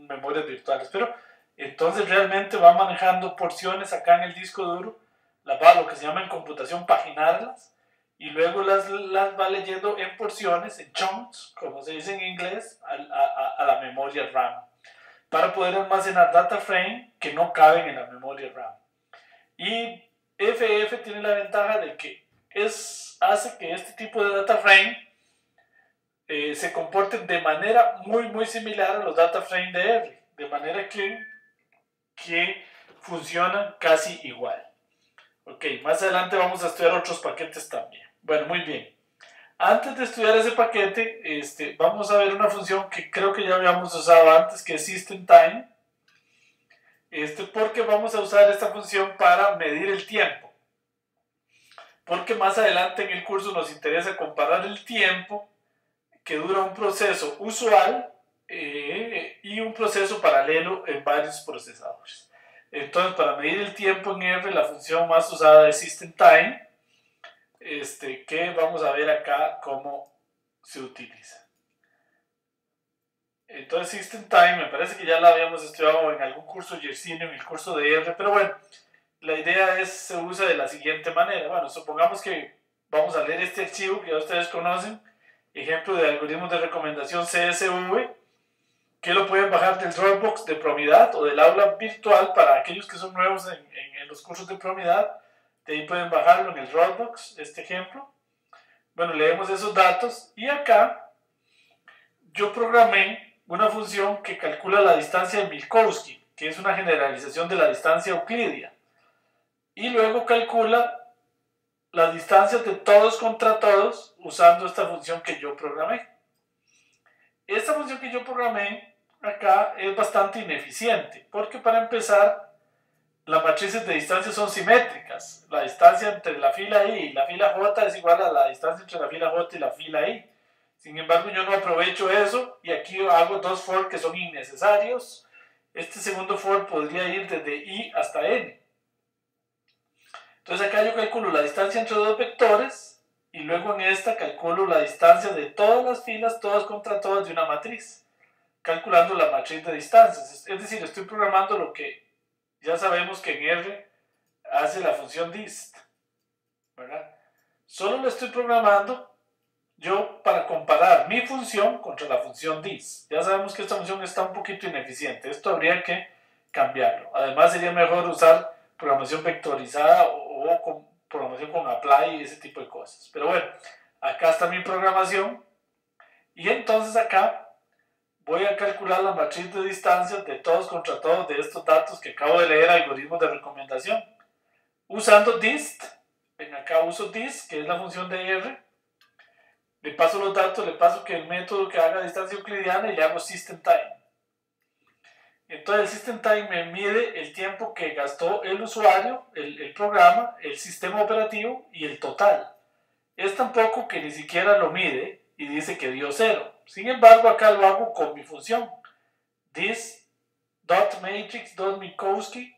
A: memorias virtuales. Pero entonces realmente va manejando porciones acá en el disco duro. Lo que se llama en computación paginarlas. Y luego las va leyendo en porciones, en chunks, como se dice en inglés, a la memoria RAM, para poder almacenar data frame que no caben en la memoria RAM. Y FF tiene la ventaja de que hace que este tipo de data frame se comporten de manera muy similar a los data frame de R, de manera que funcionan casi igual. Ok, más adelante vamos a estudiar otros paquetes también. Bueno, muy bien. Antes de estudiar ese paquete, vamos a ver una función que creo que ya habíamos usado antes, que es system_time, porque vamos a usar esta función para medir el tiempo. Porque más adelante en el curso nos interesa comparar el tiempo que dura un proceso usual y un proceso paralelo en varios procesadores. Entonces, para medir el tiempo en R, la función más usada es system_time, que vamos a ver acá cómo se utiliza. Entonces, system_time, me parece que ya la habíamos estudiado en algún curso Yersinio, en el curso de R, pero bueno, la idea se usa de la siguiente manera. Bueno, supongamos que vamos a leer este archivo que ya ustedes conocen, ejemplo de algoritmos de recomendación CSV, que lo pueden bajar del Dropbox de Promidad o del aula virtual para aquellos que son nuevos en los cursos de Promidad. De ahí pueden bajarlo en el Dropbox, este ejemplo. Bueno, leemos esos datos y acá yo programé una función que calcula la distancia de Minkowski, que es una generalización de la distancia euclidia. Y luego calcula las distancias de todos contra todos usando esta función que yo programé. Esta función que yo programé acá es bastante ineficiente, porque para empezar, las matrices de distancia son simétricas. La distancia entre la fila I y la fila J es igual a la distancia entre la fila J y la fila I. Sin embargo, yo no aprovecho eso y aquí hago dos for que son innecesarios. Este segundo for podría ir desde I hasta N. Entonces acá yo calculo la distancia entre dos vectores y luego en esta calculo la distancia de todas las filas, todas contra todas de una matriz, calculando la matriz de distancias. Es decir, estoy programando lo que ya sabemos que en R hace la función dist, ¿verdad? Solo lo estoy programando yo para comparar mi función contra la función dist. Ya sabemos que esta función está un poquito ineficiente. Esto habría que cambiarlo. Además sería mejor usar programación vectorizada o con programación con apply y ese tipo de cosas. Pero bueno, acá está mi programación y entonces acá voy a calcular la matriz de distancias de todos contra todos de estos datos que acabo de leer, algoritmos de recomendación, usando dist. Ven acá uso dist, que es la función de R, le paso los datos, le paso que el método que haga distancia euclidiana y le hago system_time. Entonces el system_time me mide el tiempo que gastó el usuario, el programa, el sistema operativo y el total. Es tan poco que ni siquiera lo mide y dice que dio 0. Sin embargo, acá lo hago con mi función this.matrix.minkowski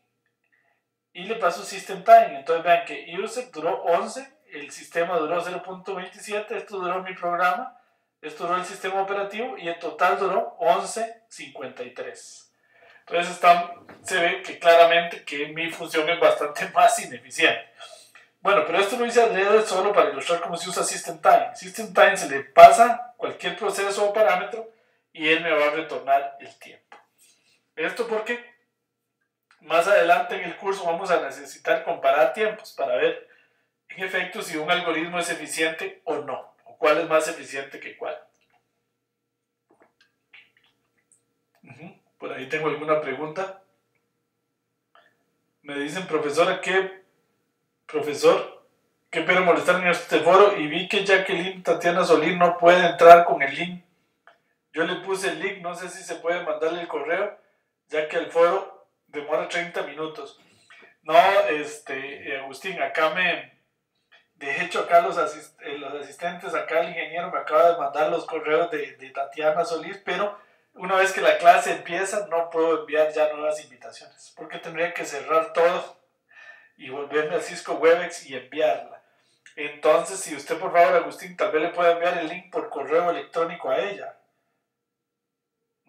A: y le paso system_time. Entonces vean que user duró 11 el sistema duró 0.27, esto duró mi programa, esto duró el sistema operativo y en total duró 11.53. Entonces se ve que claramente que mi función es bastante más ineficiente. Bueno, pero esto lo hice alrededor solo para ilustrar cómo se usa System Time. System Time se le pasa cualquier proceso o parámetro y él me va a retornar el tiempo. Esto porque más adelante en el curso vamos a necesitar comparar tiempos para ver en efecto si un algoritmo es eficiente o no, o cuál es más eficiente que cuál. Por ahí tengo alguna pregunta. Me dicen, profesor, qué pena molestar en este foro y vi que Jacqueline Tatiana Solín no puede entrar con el link. Yo le puse el link, no sé si se puede mandarle el correo, ya que el foro demora 30 minutos. No, Agustín, acá de hecho acá los asistentes, acá el ingeniero me acaba de mandar los correos de Tatiana Solís, pero una vez que la clase empieza no puedo enviar ya nuevas invitaciones, porque tendría que cerrar todo y volverme a Cisco Webex y enviarla. Entonces, si usted, por favor, Agustín, tal vez le pueda enviar el link por correo electrónico a ella.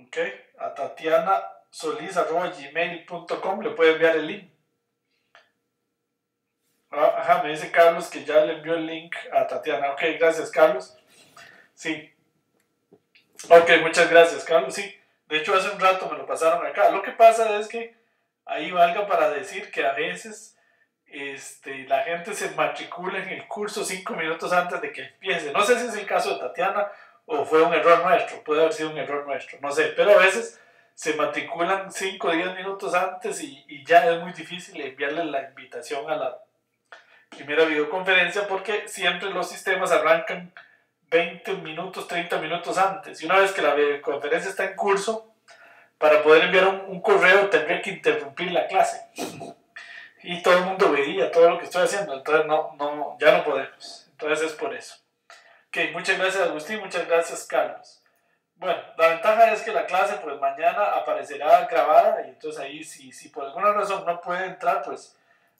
A: ¿Ok? A tatianasolis@gmail.com le puede enviar el link. Ajá, me dice Carlos que ya le envió el link a Tatiana. Ok, gracias, Carlos. Sí. Ok, muchas gracias, Carlos. Sí, de hecho hace un rato me lo pasaron acá. Lo que pasa es que ahí valga para decir que a veces la gente se matricula en el curso 5 minutos antes de que empiece. No sé si es el caso de Tatiana o fue un error nuestro, puede haber sido un error nuestro, no sé, pero a veces se matriculan 5 o 10 minutos antes y ya es muy difícil enviarle la invitación a la primera videoconferencia porque siempre los sistemas arrancan 20 minutos, 30 minutos antes. Y una vez que la videoconferencia está en curso, para poder enviar un correo tendría que interrumpir la clase. Y todo el mundo veía todo lo que estoy haciendo. Entonces ya no podemos. Entonces es por eso. Ok, muchas gracias Agustín, muchas gracias Carlos. Bueno, la ventaja es que la clase pues mañana aparecerá grabada y entonces ahí si por alguna razón no puede entrar, pues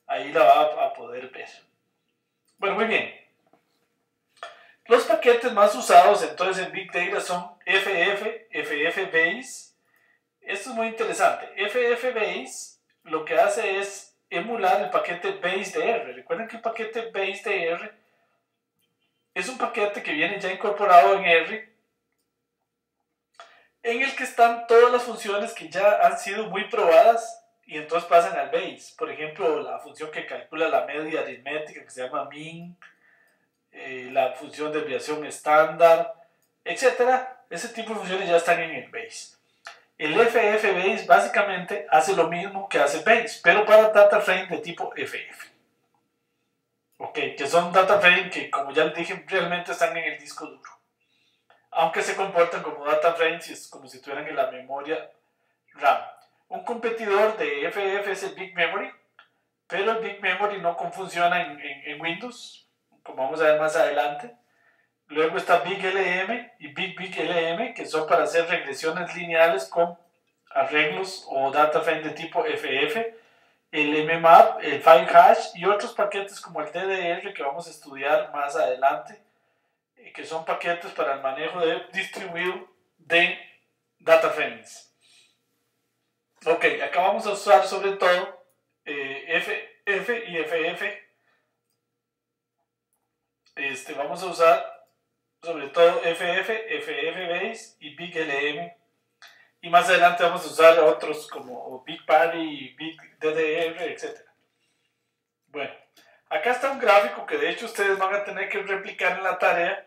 A: ahí la va a poder ver. Bueno, muy bien. Los paquetes más usados entonces en Big Data son FFBase. Esto es muy interesante. FFBase lo que hace es emular el paquete base de R. Recuerden que el paquete base de R es un paquete que viene ya incorporado en R, en el que están todas las funciones que ya han sido muy probadas y entonces pasan al base. Por ejemplo, la función que calcula la media aritmética que se llama min, la función de desviación estándar, etcétera. Ese tipo de funciones ya están en el base. El FFBase básicamente hace lo mismo que hace Base, pero para data frame de tipo FF. Ok, que son data frame que, como ya les dije, realmente están en el disco duro. Aunque se comportan como data frames, como si estuvieran en la memoria RAM. Un competidor de FF es el Big Memory, pero el Big Memory no funciona en Windows, como vamos a ver más adelante. Luego está Big LM y Big LM, que son para hacer regresiones lineales con arreglos o data frame de tipo FF, el mmap, el file hash y otros paquetes como el DDR que vamos a estudiar más adelante, que son paquetes para el manejo distribuido de data frames. Ok, acá vamos a usar sobre todo FF y FF. Vamos a usar sobre todo FF, FFBase y Big LM. Y más adelante vamos a usar otros como Big Party, Big DDR, etc. Bueno, acá está un gráfico que de hecho ustedes van a tener que replicar en la tarea,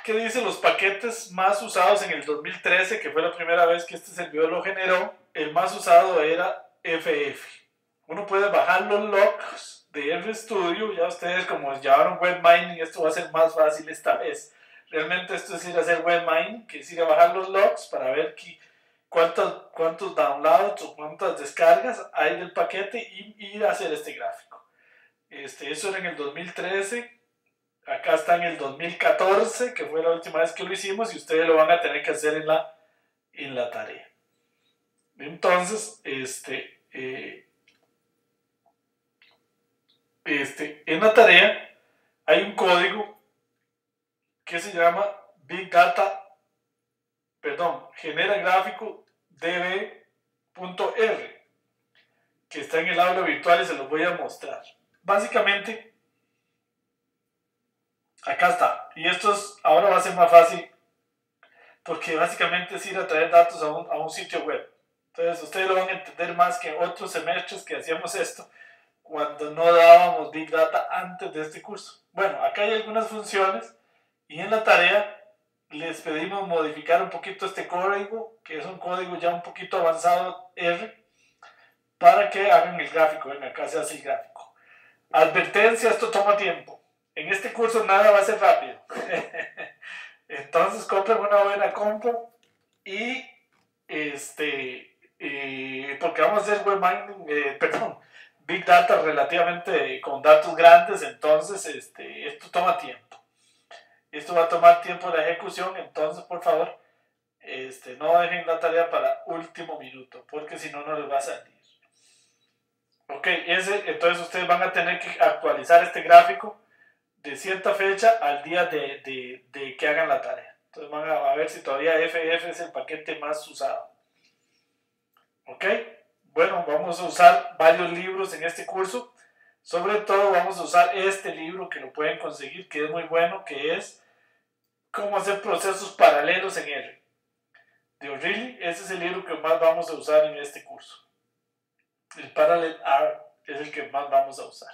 A: que dice los paquetes más usados en el 2013, que fue la primera vez que este servidor lo generó. El más usado era FF. Uno puede bajar los logs de RStudio, ya ustedes como llevaron web mining, esto va a ser más fácil esta vez. Realmente esto es ir a hacer web mining, que es ir a bajar los logs para ver cuántos downloads o cuántas descargas hay del paquete y ir a hacer este gráfico. Eso era en el 2013, acá está en el 2014, que fue la última vez que lo hicimos y ustedes lo van a tener que hacer en la tarea. Entonces, en la tarea hay un código que se llama Big Data, genera gráfico db.r, que está en el aula virtual y se los voy a mostrar. Básicamente, acá está. Y ahora va a ser más fácil, porque básicamente es ir a traer datos a un sitio web. Entonces, ustedes lo van a entender más que otros semestres que hacíamos esto cuando no dábamos Big Data antes de este curso. Bueno, acá hay algunas funciones y en la tarea les pedimos modificar un poquito este código, que es un código ya un poquito avanzado R, para que hagan el gráfico. Ven, acá se hace el gráfico. Advertencia, esto toma tiempo. En este curso nada va a ser rápido. Entonces compren una buena compra y porque vamos a hacer web mining, Big Data relativamente con datos grandes, entonces esto toma tiempo. Esto va a tomar tiempo de ejecución, entonces por favor no dejen la tarea para último minuto, porque si no, no les va a salir. Ok, entonces ustedes van a tener que actualizar este gráfico de cierta fecha al día de que hagan la tarea. Entonces van a ver si todavía FF es el paquete más usado. Ok, bueno, vamos a usar varios libros en este curso. Sobre todo vamos a usar este libro que lo pueden conseguir, que es muy bueno, que es Cómo hacer procesos paralelos en R. De O'Reilly, ese es el libro que más vamos a usar en este curso. El Parallel R es el que más vamos a usar.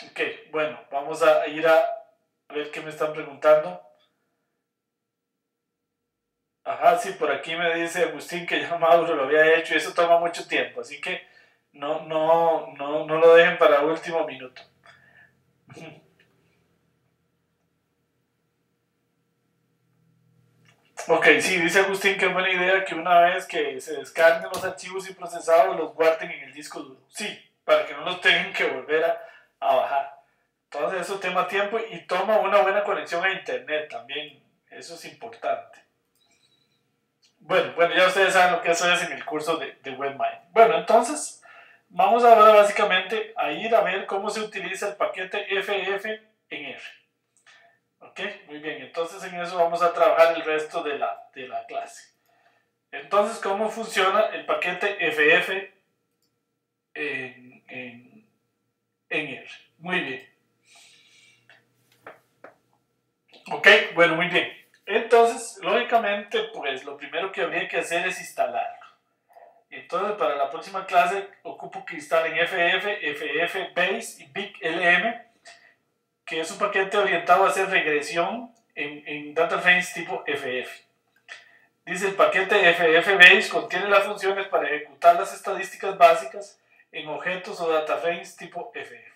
A: Ok, bueno, vamos a ir a ver qué me están preguntando. Ajá, sí, por aquí me dice Agustín que ya Mauro lo había hecho y eso toma mucho tiempo, así que no lo dejen para último minuto. Ok, sí, dice Agustín que es buena idea que una vez que se descarguen los archivos y procesados los guarden en el disco duro. Sí, para que no los tengan que volver a bajar. Entonces eso toma tiempo y toma una buena conexión a internet también. Eso es importante. Bueno, ya ustedes saben lo que eso es en el curso de WebMind. Bueno, entonces vamos ahora básicamente a ir a ver cómo se utiliza el paquete FF en R. Ok, muy bien, entonces en eso vamos a trabajar el resto de la clase. Entonces, ¿cómo funciona el paquete FF en R? Muy bien. Ok, bueno, muy bien. Entonces, lógicamente, pues lo primero que habría que hacer es instalarlo. Entonces, para la próxima clase, ocupo que instalen FF, FF Base y Big LM, que es un paquete orientado a hacer regresión en data frames tipo FF. Dice, el paquete FF Base contiene las funciones para ejecutar las estadísticas básicas en objetos o data frames tipo FF.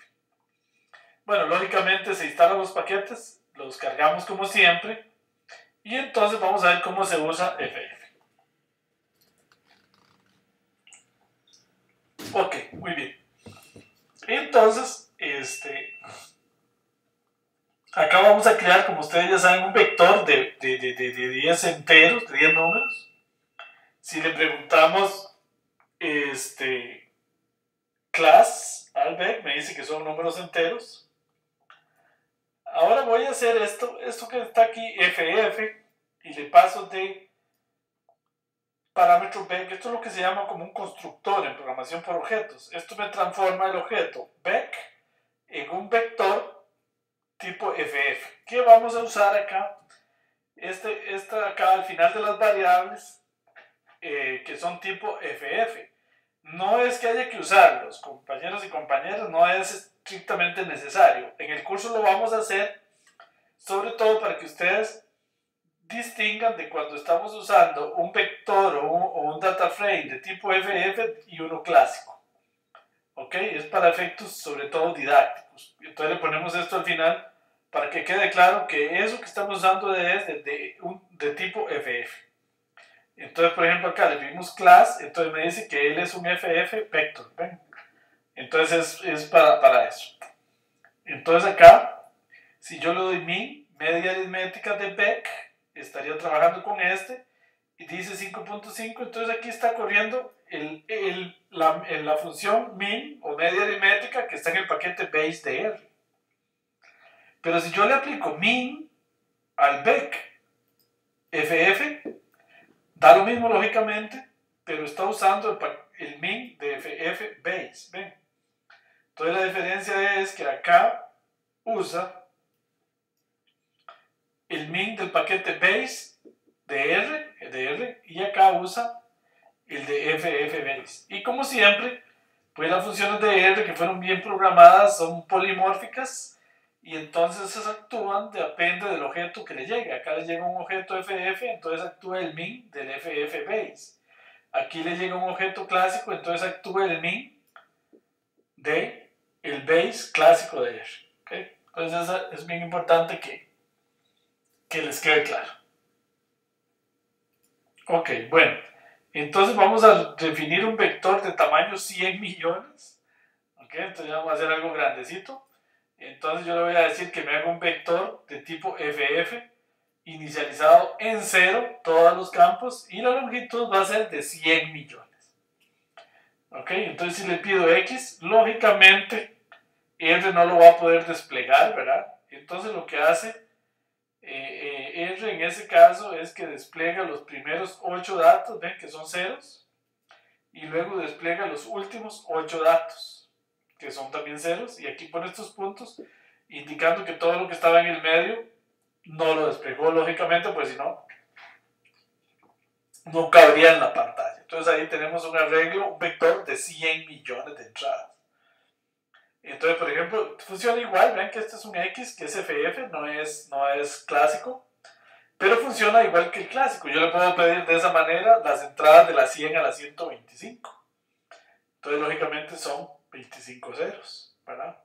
A: Bueno, lógicamente se instalan los paquetes, los cargamos como siempre, y entonces vamos a ver cómo se usa FF. Ok, muy bien. Entonces, acá vamos a crear, como ustedes ya saben, un vector de 10 enteros, de 10 números. Si le preguntamos, class, Albert, me dice que son números enteros. Ahora voy a hacer esto que está aquí, FF, y le paso de parámetro bec. Esto es lo que se llama como un constructor en programación por objetos. Esto me transforma el objeto bec en un vector tipo FF. ¿Qué vamos a usar acá? Acá al final de las variables que son tipo FF. No es que haya que usarlos, compañeros y compañeras, no es estrictamente necesario. En el curso lo vamos a hacer, sobre todo para que ustedes distingan de cuando estamos usando un vector o un data frame de tipo FF y uno clásico. ¿Ok? Es para efectos sobre todo didácticos. Entonces le ponemos esto al final para que quede claro que eso que estamos usando es de tipo FF. Entonces, por ejemplo, acá le pedimos class, entonces me dice que él es un FF vector. ¿Ven? Entonces es para eso. Entonces acá, si yo le doy mi media aritmética de Beck, estaría trabajando con y dice 5.5, entonces aquí está corriendo la función min o media aritmética que está en el paquete base de R. Pero si yo le aplico min al vec ff, da lo mismo lógicamente, pero está usando el min de ff base, ¿ven? Entonces la diferencia es que acá usa el min del paquete base de R y acá usa el de ff base. Y como siempre, pues las funciones de R que fueron bien programadas son polimórficas y entonces esas actúan, depende del objeto que le llegue. Acá le llega un objeto ff, entonces actúa el min del ff base. Aquí le llega un objeto clásico, entonces actúa el min de el base clásico de R. ¿Okay? Entonces eso es bien importante que les quede claro. Ok, bueno, entonces vamos a definir un vector de tamaño 100 millones. Ok, entonces vamos a hacer algo grandecito. Entonces yo le voy a decir que me haga un vector de tipo ff inicializado en 0, todos los campos, y la longitud va a ser de 100 millones. Ok, entonces si le pido x, lógicamente R no lo va a poder desplegar, ¿verdad? Entonces lo que hace R en ese caso es que despliega los primeros 8 datos, ven que son ceros, y luego despliega los últimos 8 datos, que son también ceros, y aquí pone estos puntos, indicando que todo lo que estaba en el medio no lo desplegó, lógicamente, pues si no, no cabría en la pantalla. Entonces ahí tenemos un arreglo, un vector de 100 millones de entradas. Entonces, por ejemplo, funciona igual, ven que este es un X, que es FF, no es clásico, pero funciona igual que el clásico. Yo le puedo pedir de esa manera las entradas de la 100 a la 125. Entonces, lógicamente son 25 ceros, ¿verdad?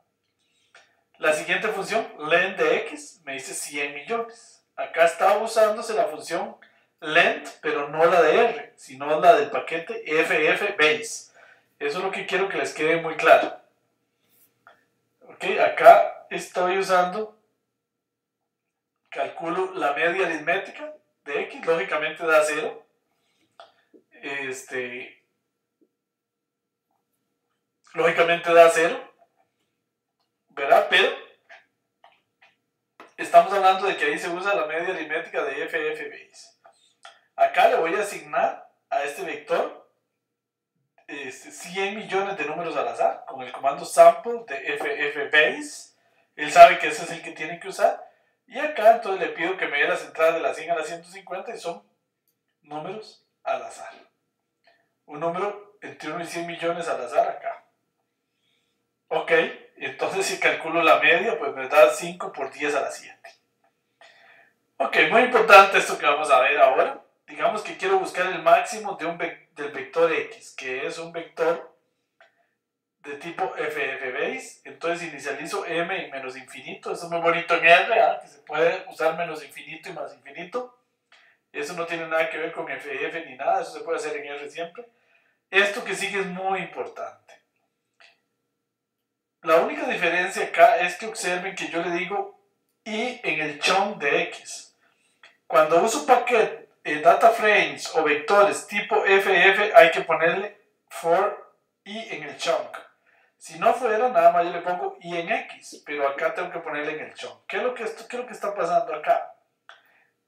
A: La siguiente función, len de x, me dice 100 millones. Acá está usándose la función length, pero no la de R, sino la del paquete ff base. Eso es lo que quiero que les quede muy claro. Ok, acá estoy usando, calculo la media aritmética de x, lógicamente da 0. Lógicamente da 0, ¿verdad? Pero estamos hablando de que ahí se usa la media aritmética de ff base. Acá le voy a asignar a este vector 100 millones de números al azar con el comando sample de ffbase. Él sabe que ese es el que tiene que usar. Y acá entonces le pido que me dé las entradas de la 100 a la 150 y son números al azar. Un número entre 1 y 100 millones al azar acá. Ok, entonces si calculo la media, pues me da 5 por 10 a la 7. Ok, muy importante esto que vamos a ver ahora. Digamos que quiero buscar el máximo del vector x, que es un vector de tipo ffbase. Entonces inicializo m y menos infinito. Eso es muy bonito en R, que se puede usar menos infinito y más infinito. Eso no tiene nada que ver con ff ni nada, eso se puede hacer en R siempre. Esto que sigue es muy importante. La única diferencia acá es que observen que yo le digo i en el chunk de x. Cuando uso paquete data frames o vectores tipo ff, hay que ponerle for i en el chunk. Si no fuera, nada más yo le pongo i en x, pero acá tengo que ponerle en el chunk. ¿Qué es lo que está pasando acá?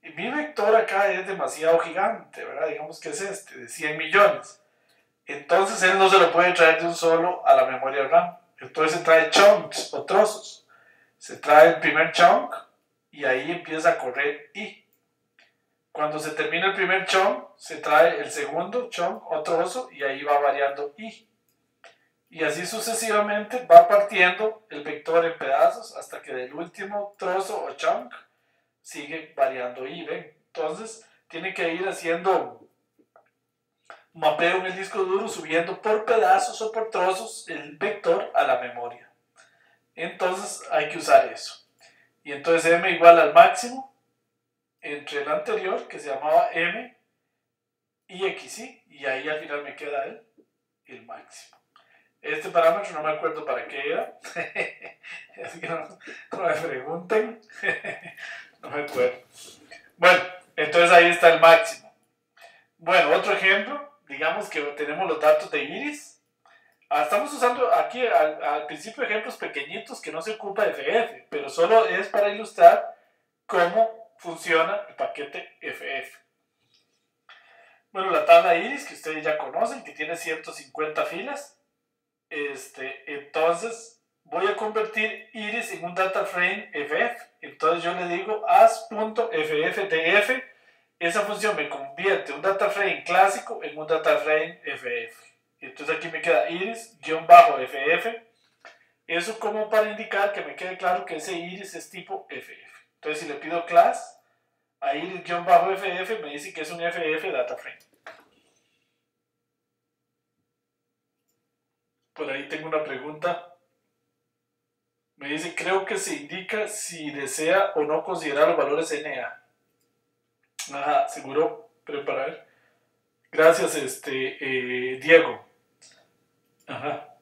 A: Mi vector acá es demasiado gigante, ¿verdad? Digamos que es este, de 100 millones. Entonces él no se lo puede traer de un solo a la memoria RAM. Entonces se trae chunks o trozos. Se trae el primer chunk y ahí empieza a correr i. Cuando se termina el primer chunk, se trae el segundo chunk o trozo y ahí va variando i. Y así sucesivamente va partiendo el vector en pedazos hasta que del último trozo o chunk sigue variando i, ¿ven? Entonces tiene que ir haciendo mapeo en el disco duro, subiendo por pedazos o por trozos el vector a la memoria. Entonces hay que usar eso. Y entonces m igual al máximo entre el anterior, que se llamaba m, y xi, y ahí al final me queda el máximo. Este parámetro no me acuerdo para qué era, así que no me pregunten, no me acuerdo. Bueno, entonces ahí está el máximo. Bueno, otro ejemplo, digamos que tenemos los datos de iris. Estamos usando aquí al principio ejemplos pequeñitos que no se ocupa FF, pero solo es para ilustrar cómo funciona el paquete FF. Bueno, la tabla iris que ustedes ya conocen, que tiene 150 filas. Entonces voy a convertir iris en un data frame FF. Entonces yo le digo as.ffdf. Esa función me convierte un data frame clásico en un data frame FF. Entonces aquí me queda iris-ff. Eso como para indicar que me quede claro que ese iris es tipo FF. Entonces si le pido class a iris-ff, me dice que es un FF data frame. Por ahí tengo una pregunta. Me dice, creo que se indica si desea o no considerar los valores NA. Ajá, seguro, pero para ver. Gracias, Diego. Ajá.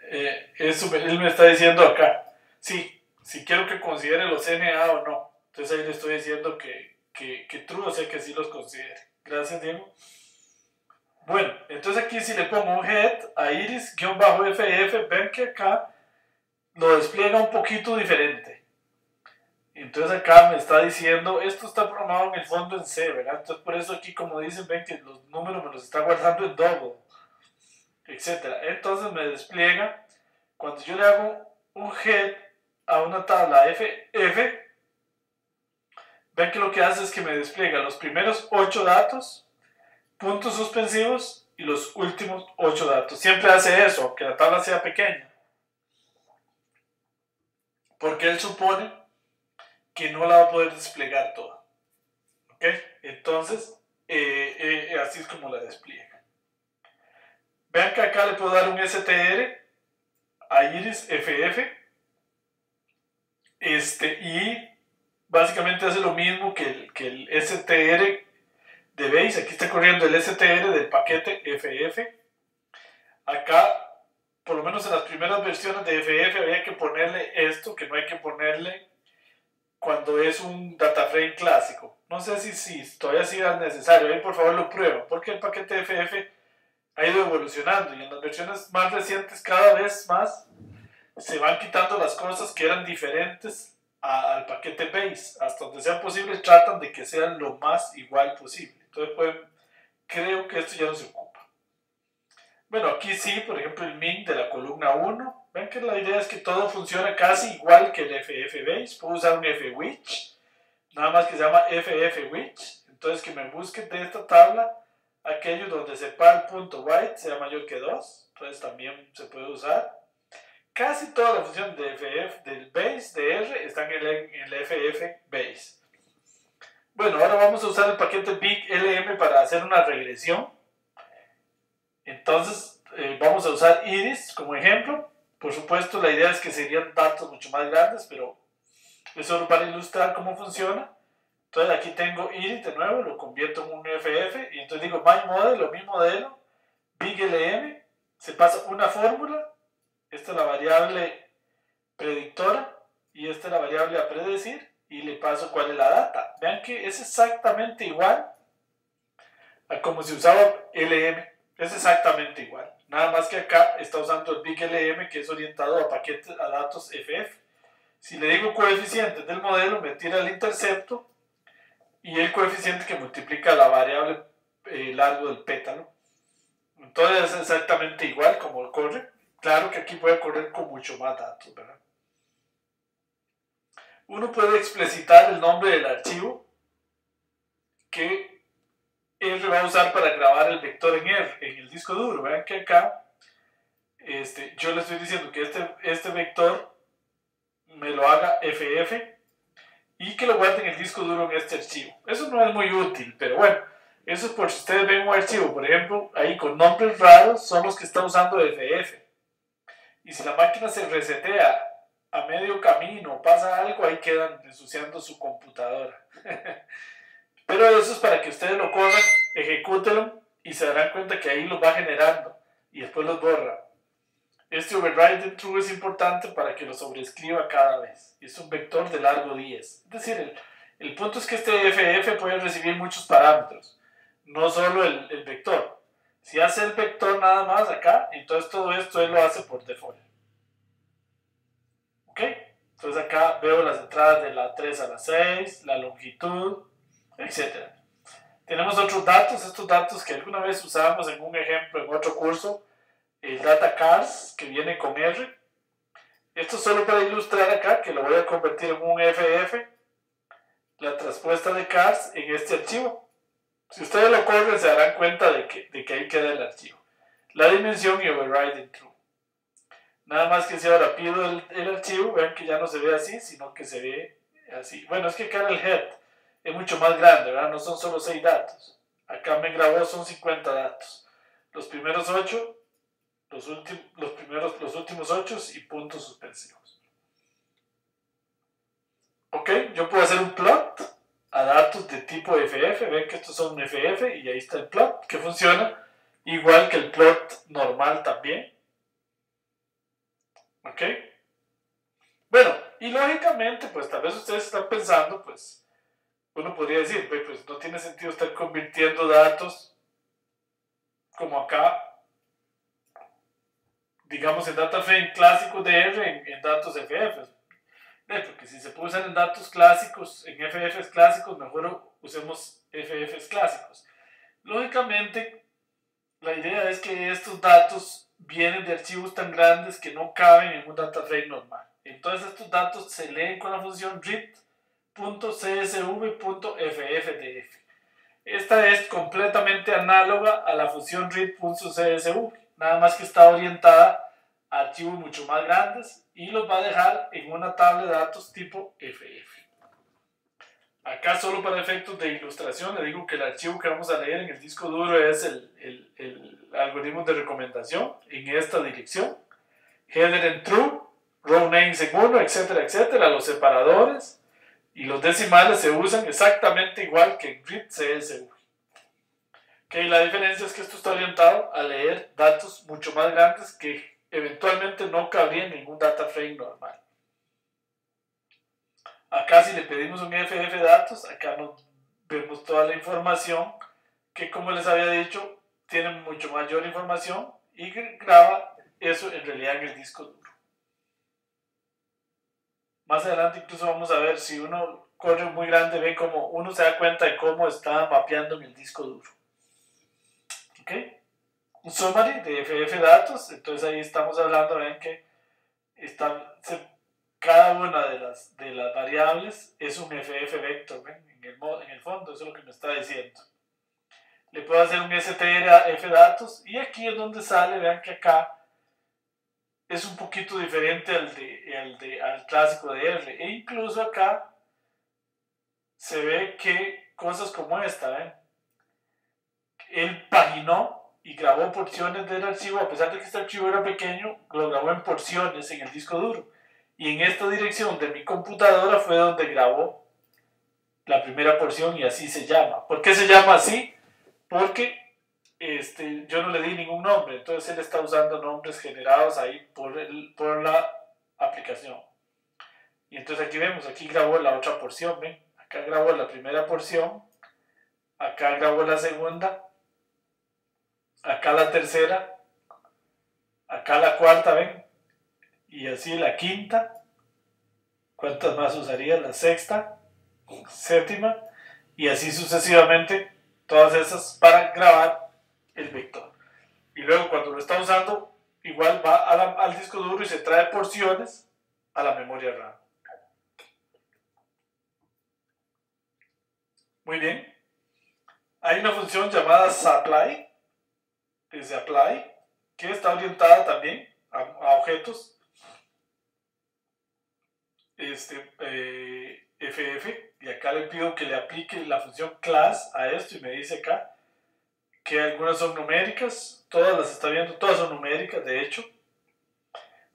A: Eso él me está diciendo acá. Sí, si quiero que considere los NA o no. Entonces ahí le estoy diciendo que true, o sea que sí los considere. Gracias, Diego. Bueno, entonces aquí si le pongo un head a iris-ff, ven que acá lo despliega un poquito diferente. Entonces acá me está diciendo, esto está programado en el fondo en C, ¿verdad? Entonces por eso aquí como dicen, ven que los números me los está guardando en double, etc. Entonces me despliega, cuando yo le hago un head a una tabla FF, ven que lo que hace es que me despliega los primeros 8 datos, puntos suspensivos y los últimos 8 datos. Siempre hace eso, aunque la tabla sea pequeña. Porque él supone que no la va a poder desplegar toda. ¿Ok? Entonces, así es como la despliega. Vean que acá le puedo dar un str a iris ff. Y básicamente hace lo mismo que el str de base. Aquí está corriendo el str del paquete ff. Acá, por lo menos en las primeras versiones de ff, había que ponerle esto, que no hay que ponerle cuando es un data frame clásico. No sé si todavía sigue necesario. Ahí por favor lo prueben, porque el paquete FF ha ido evolucionando y en las versiones más recientes cada vez más se van quitando las cosas que eran diferentes al paquete base. Hasta donde sea posible tratan de que sean lo más igual posible. Entonces creo que esto ya no se ocupa. Bueno, aquí sí, por ejemplo, el min de la columna 1. Ven que la idea es que todo funciona casi igual que el FF Base. Puedo usar un FWitch, nada más que se llama FFWitch. Entonces que me busque de esta tabla aquello donde sepa el punto white sea mayor que 2. Entonces también se puede usar. Casi toda la función de FF, del base, de R, están en el FF Base. Bueno, ahora vamos a usar el paquete BigLM para hacer una regresión. Entonces, vamos a usar iris como ejemplo. Por supuesto, la idea es que serían datos mucho más grandes, pero eso solo para ilustrar cómo funciona. Entonces, aquí tengo iris de nuevo, lo convierto en un FF, y entonces digo myModel o mi modelo, BigLM, se pasa una fórmula, esta es la variable predictora, y esta es la variable a predecir, y le paso cuál es la data. Vean que es exactamente igual a como se usaba LM. Es exactamente igual, nada más que acá está usando el BigLM, que es orientado a paquetes, a datos FF. Si le digo coeficientes del modelo, me tira el intercepto y el coeficiente que multiplica la variable largo del pétalo. Entonces es exactamente igual como corre. Claro que aquí puede correr con mucho más datos, ¿verdad? Uno puede explicitar el nombre del archivo que R va a usar para grabar el vector en R, en el disco duro. Vean que acá yo le estoy diciendo que este vector me lo haga FF y que lo guarde en el disco duro en este archivo. Eso no es muy útil, pero bueno, eso es por si ustedes ven un archivo, por ejemplo, ahí con nombres raros, son los que está usando FF. Y si la máquina se resetea a medio camino o pasa algo, ahí quedan ensuciando su computadora. Pero eso es para que ustedes lo corran, ejecútenlo y se darán cuenta que ahí los va generando y después los borra. Este override true es importante para que lo sobreescriba cada vez. Es un vector de largo 10. Es decir, el punto es que este FF puede recibir muchos parámetros, no solo el vector. Si hace el vector nada más acá, entonces todo esto él lo hace por default. ¿Ok? Entonces acá veo las entradas de la 3 a la 6, la longitud, etc. Tenemos otros datos, estos datos que alguna vez usábamos en un ejemplo en otro curso, el data cars, que viene con R. Esto solo para ilustrar acá, que lo voy a convertir en un FF, la transpuesta de cars en este archivo. Si ustedes lo corren se darán cuenta de que ahí queda el archivo. La dimensión y override en true. Nada más que si ahora pido el archivo, vean que ya no se ve así, sino que se ve así. Bueno, es que acá en el head es mucho más grande, ¿verdad? No son solo 6 datos. Acá me grabó son 50 datos. Los primeros 8, los últimos 8 y puntos suspensivos. Ok, yo puedo hacer un plot a datos de tipo FF. Ven que estos son FF y ahí está el plot que funciona igual que el plot normal también. ¿Ok? Bueno, y lógicamente, pues tal vez ustedes están pensando, pues, uno podría decir, pues no tiene sentido estar convirtiendo datos como acá, digamos en data frame clásicos de R en datos FF. Porque si se puede usar en datos clásicos, en FFs clásicos, mejor usemos FFs clásicos. Lógicamente, la idea es que estos datos vienen de archivos tan grandes que no caben en un data frame normal. Entonces estos datos se leen con la función read.csv.ffdf. Esta es completamente análoga a la función read.csv, nada más que está orientada a archivos mucho más grandes y los va a dejar en una tabla de datos tipo FF. Acá solo para efectos de ilustración le digo que el archivo que vamos a leer en el disco duro es el algoritmo de recomendación en esta dirección. Header en true, row names en 1, etcétera, etcétera. Los separadores y los decimales se usan exactamente igual que en read.csv. Okay, la diferencia es que esto está orientado a leer datos mucho más grandes que eventualmente no cabrían en ningún data frame normal. Acá si le pedimos un FF datos, acá nos vemos toda la información que, como les había dicho, tiene mucho mayor información y graba eso en realidad en el disco duro. Más adelante incluso vamos a ver, si uno corre muy grande, ve como uno se da cuenta de cómo está mapeando en el disco duro. ¿Ok? Un summary de FF datos, entonces ahí estamos hablando, ven que cada una de las variables es un FF vector, ¿ven? En el fondo, eso es lo que me está diciendo. Le puedo hacer un str a fdatos y aquí es donde sale, vean que acá es un poquito diferente al clásico de R, e incluso acá se ve que cosas como esta, ¿ven? Él paginó y grabó porciones del archivo, a pesar de que este archivo era pequeño, lo grabó en porciones en el disco duro. Y en esta dirección de mi computadora fue donde grabó la primera porción y así se llama. ¿Por qué se llama así? Porque yo no le di ningún nombre, entonces él está usando nombres generados ahí por la aplicación. Y entonces aquí vemos, aquí grabó la otra porción, ¿ven? Acá grabó la primera porción, acá grabó la segunda, acá la tercera, acá la cuarta, ¿ven? Y así la quinta. ¿Cuántas más usaría? La sexta, séptima, y así sucesivamente, todas esas para grabar el vector. Y luego cuando lo está usando, igual va al disco duro y se trae porciones a la memoria RAM. Muy bien. Hay una función llamada supply, que está orientada también a objetos FF, y acá le pido que le aplique la función class a esto y me dice acá que algunas son numéricas, todas las está viendo, todas son numéricas de hecho.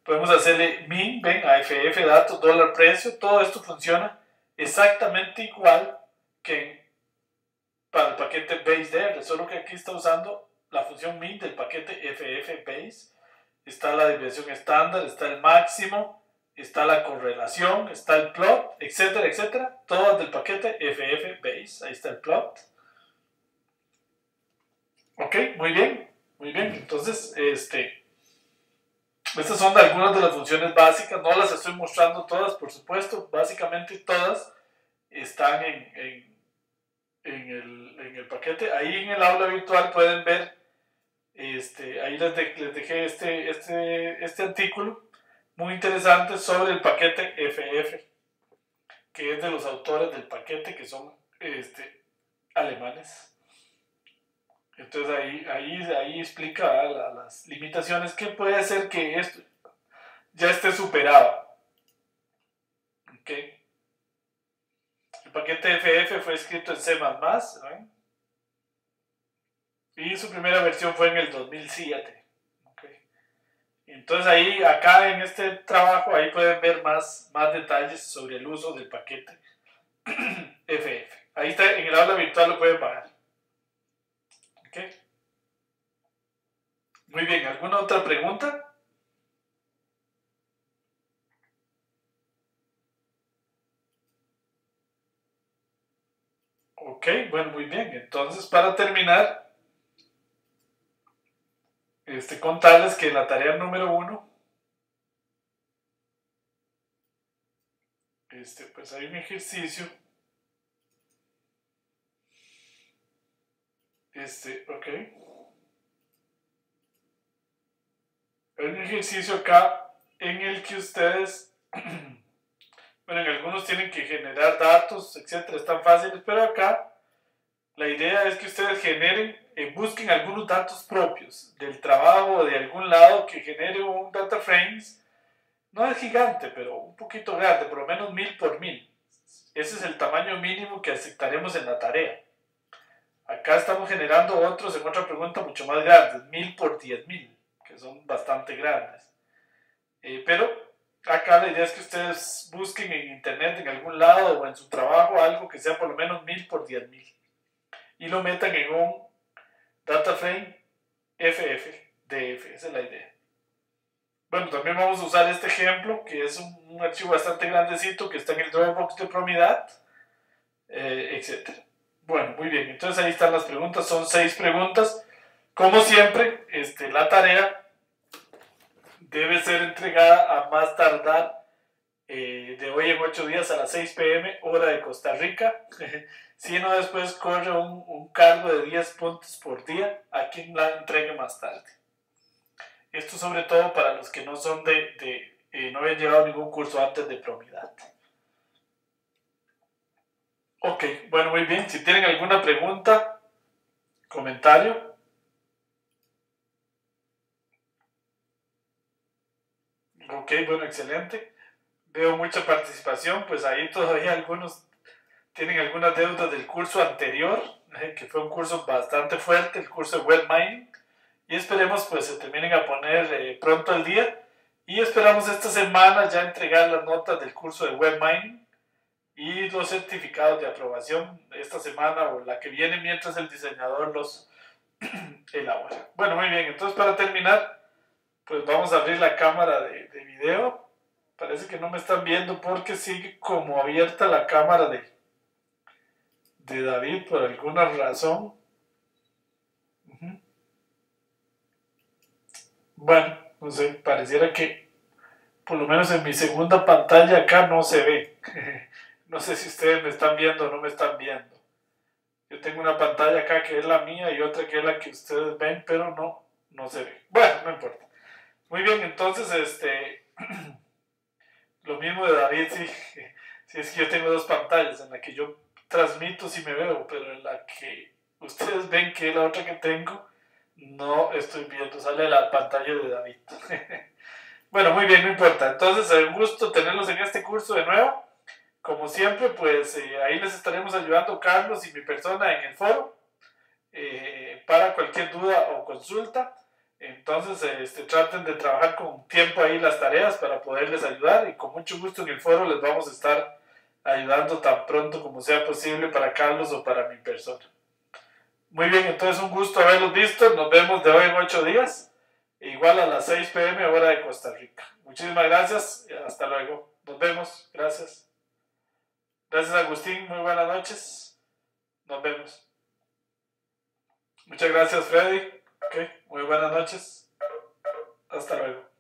A: Podemos hacerle min, ven, a FF datos, dólar precio, todo esto funciona exactamente igual que para el paquete base de R, solo que aquí está usando la función min del paquete FF base. Está la desviación estándar, está el máximo, está la correlación, está el plot, etcétera, etcétera. Todo del paquete FF base. Ahí está el plot. Ok, muy bien. muy bien. Entonces, estas son algunas de las funciones básicas. No las estoy mostrando todas, por supuesto. Básicamente todas están en el paquete. Ahí en el aula virtual pueden ver, ahí les dejé este artículo muy interesante sobre el paquete FF, que es de los autores del paquete, que son alemanes. Entonces ahí explica, ¿verdad?, las limitaciones que puede hacer que esto ya esté superado. ¿Okay? El paquete FF fue escrito en C++, ¿no? Y su primera versión fue en el 2007. ¿Okay? Entonces ahí, acá en este trabajo, ahí pueden ver más detalles sobre el uso del paquete FF. Ahí está, en el aula virtual lo pueden bajar. ¿Okay? Muy bien, ¿alguna otra pregunta? Ok, bueno, muy bien. Entonces, para terminar, contarles que en la tarea número 1, pues hay un ejercicio. Ok. Hay un ejercicio acá en el que ustedes, bueno, en algunos tienen que generar datos, etcétera, están fáciles, pero acá la idea es que ustedes generen, busquen algunos datos propios del trabajo o de algún lado que genere un data frames. No es gigante, pero un poquito grande, por lo menos 1000 por 1000. Ese es el tamaño mínimo que aceptaremos en la tarea. Acá estamos generando otros en otra pregunta mucho más grandes, 1000 por 10.000, que son bastante grandes. Pero acá la idea es que ustedes busquen en internet, en algún lado o en su trabajo, algo que sea por lo menos 1000 por 10.000 y lo metan en un data frame FF, esa es la idea. Bueno, también vamos a usar este ejemplo, que es un archivo bastante grandecito que está en el Dropbox de Promidad, etc. Bueno, muy bien, entonces ahí están las preguntas, son 6 preguntas. Como siempre, la tarea debe ser entregada a más tardar de hoy en 8 días a las 6 p.m. hora de Costa Rica. Si no, después corre un cargo de 10 puntos por día a quien la entregue más tarde. Esto sobre todo para los que no son no habían llevado ningún curso antes de Promidad. Ok, bueno, muy bien. Si tienen alguna pregunta, comentario. Ok, bueno, excelente. Veo mucha participación, pues ahí todavía algunos tienen algunas deudas del curso anterior, que fue un curso bastante fuerte, el curso de Web Mining, y esperemos pues se terminen a poner pronto al día, y esperamos esta semana ya entregar las notas del curso de Web Mining y los certificados de aprobación esta semana o la que viene mientras el diseñador los elabora. Bueno, muy bien, entonces para terminar, pues vamos a abrir la cámara de video. Parece que no me están viendo porque sigue como abierta la cámara de David por alguna razón. Bueno, no sé, pareciera que por lo menos en mi segunda pantalla acá no se ve. No sé si ustedes me están viendo o no me están viendo. Yo tengo una pantalla acá que es la mía y otra que es la que ustedes ven, pero no se ve. Bueno, no importa. Muy bien, entonces, lo mismo de David, sí. Sí, es que yo tengo dos pantallas, en la que yo transmito si me veo, pero en la que ustedes ven que es la otra que tengo, no estoy viendo, sale la pantalla de David. Bueno, muy bien, no importa. Entonces, un gusto tenerlos en este curso de nuevo. Como siempre, pues ahí les estaremos ayudando Carlos y mi persona en el foro para cualquier duda o consulta. Entonces, traten de trabajar con tiempo ahí las tareas para poderles ayudar y con mucho gusto en el foro les vamos a estar ayudando tan pronto como sea posible para Carlos o para mi persona. Muy bien, entonces un gusto haberlos visto. Nos vemos de hoy en 8 días, igual a las 6 p.m. hora de Costa Rica. Muchísimas gracias y hasta luego. Nos vemos. Gracias. Gracias, Agustín. Muy buenas noches. Nos vemos. Muchas gracias, Freddy. Ok, muy buenas noches. Hasta luego.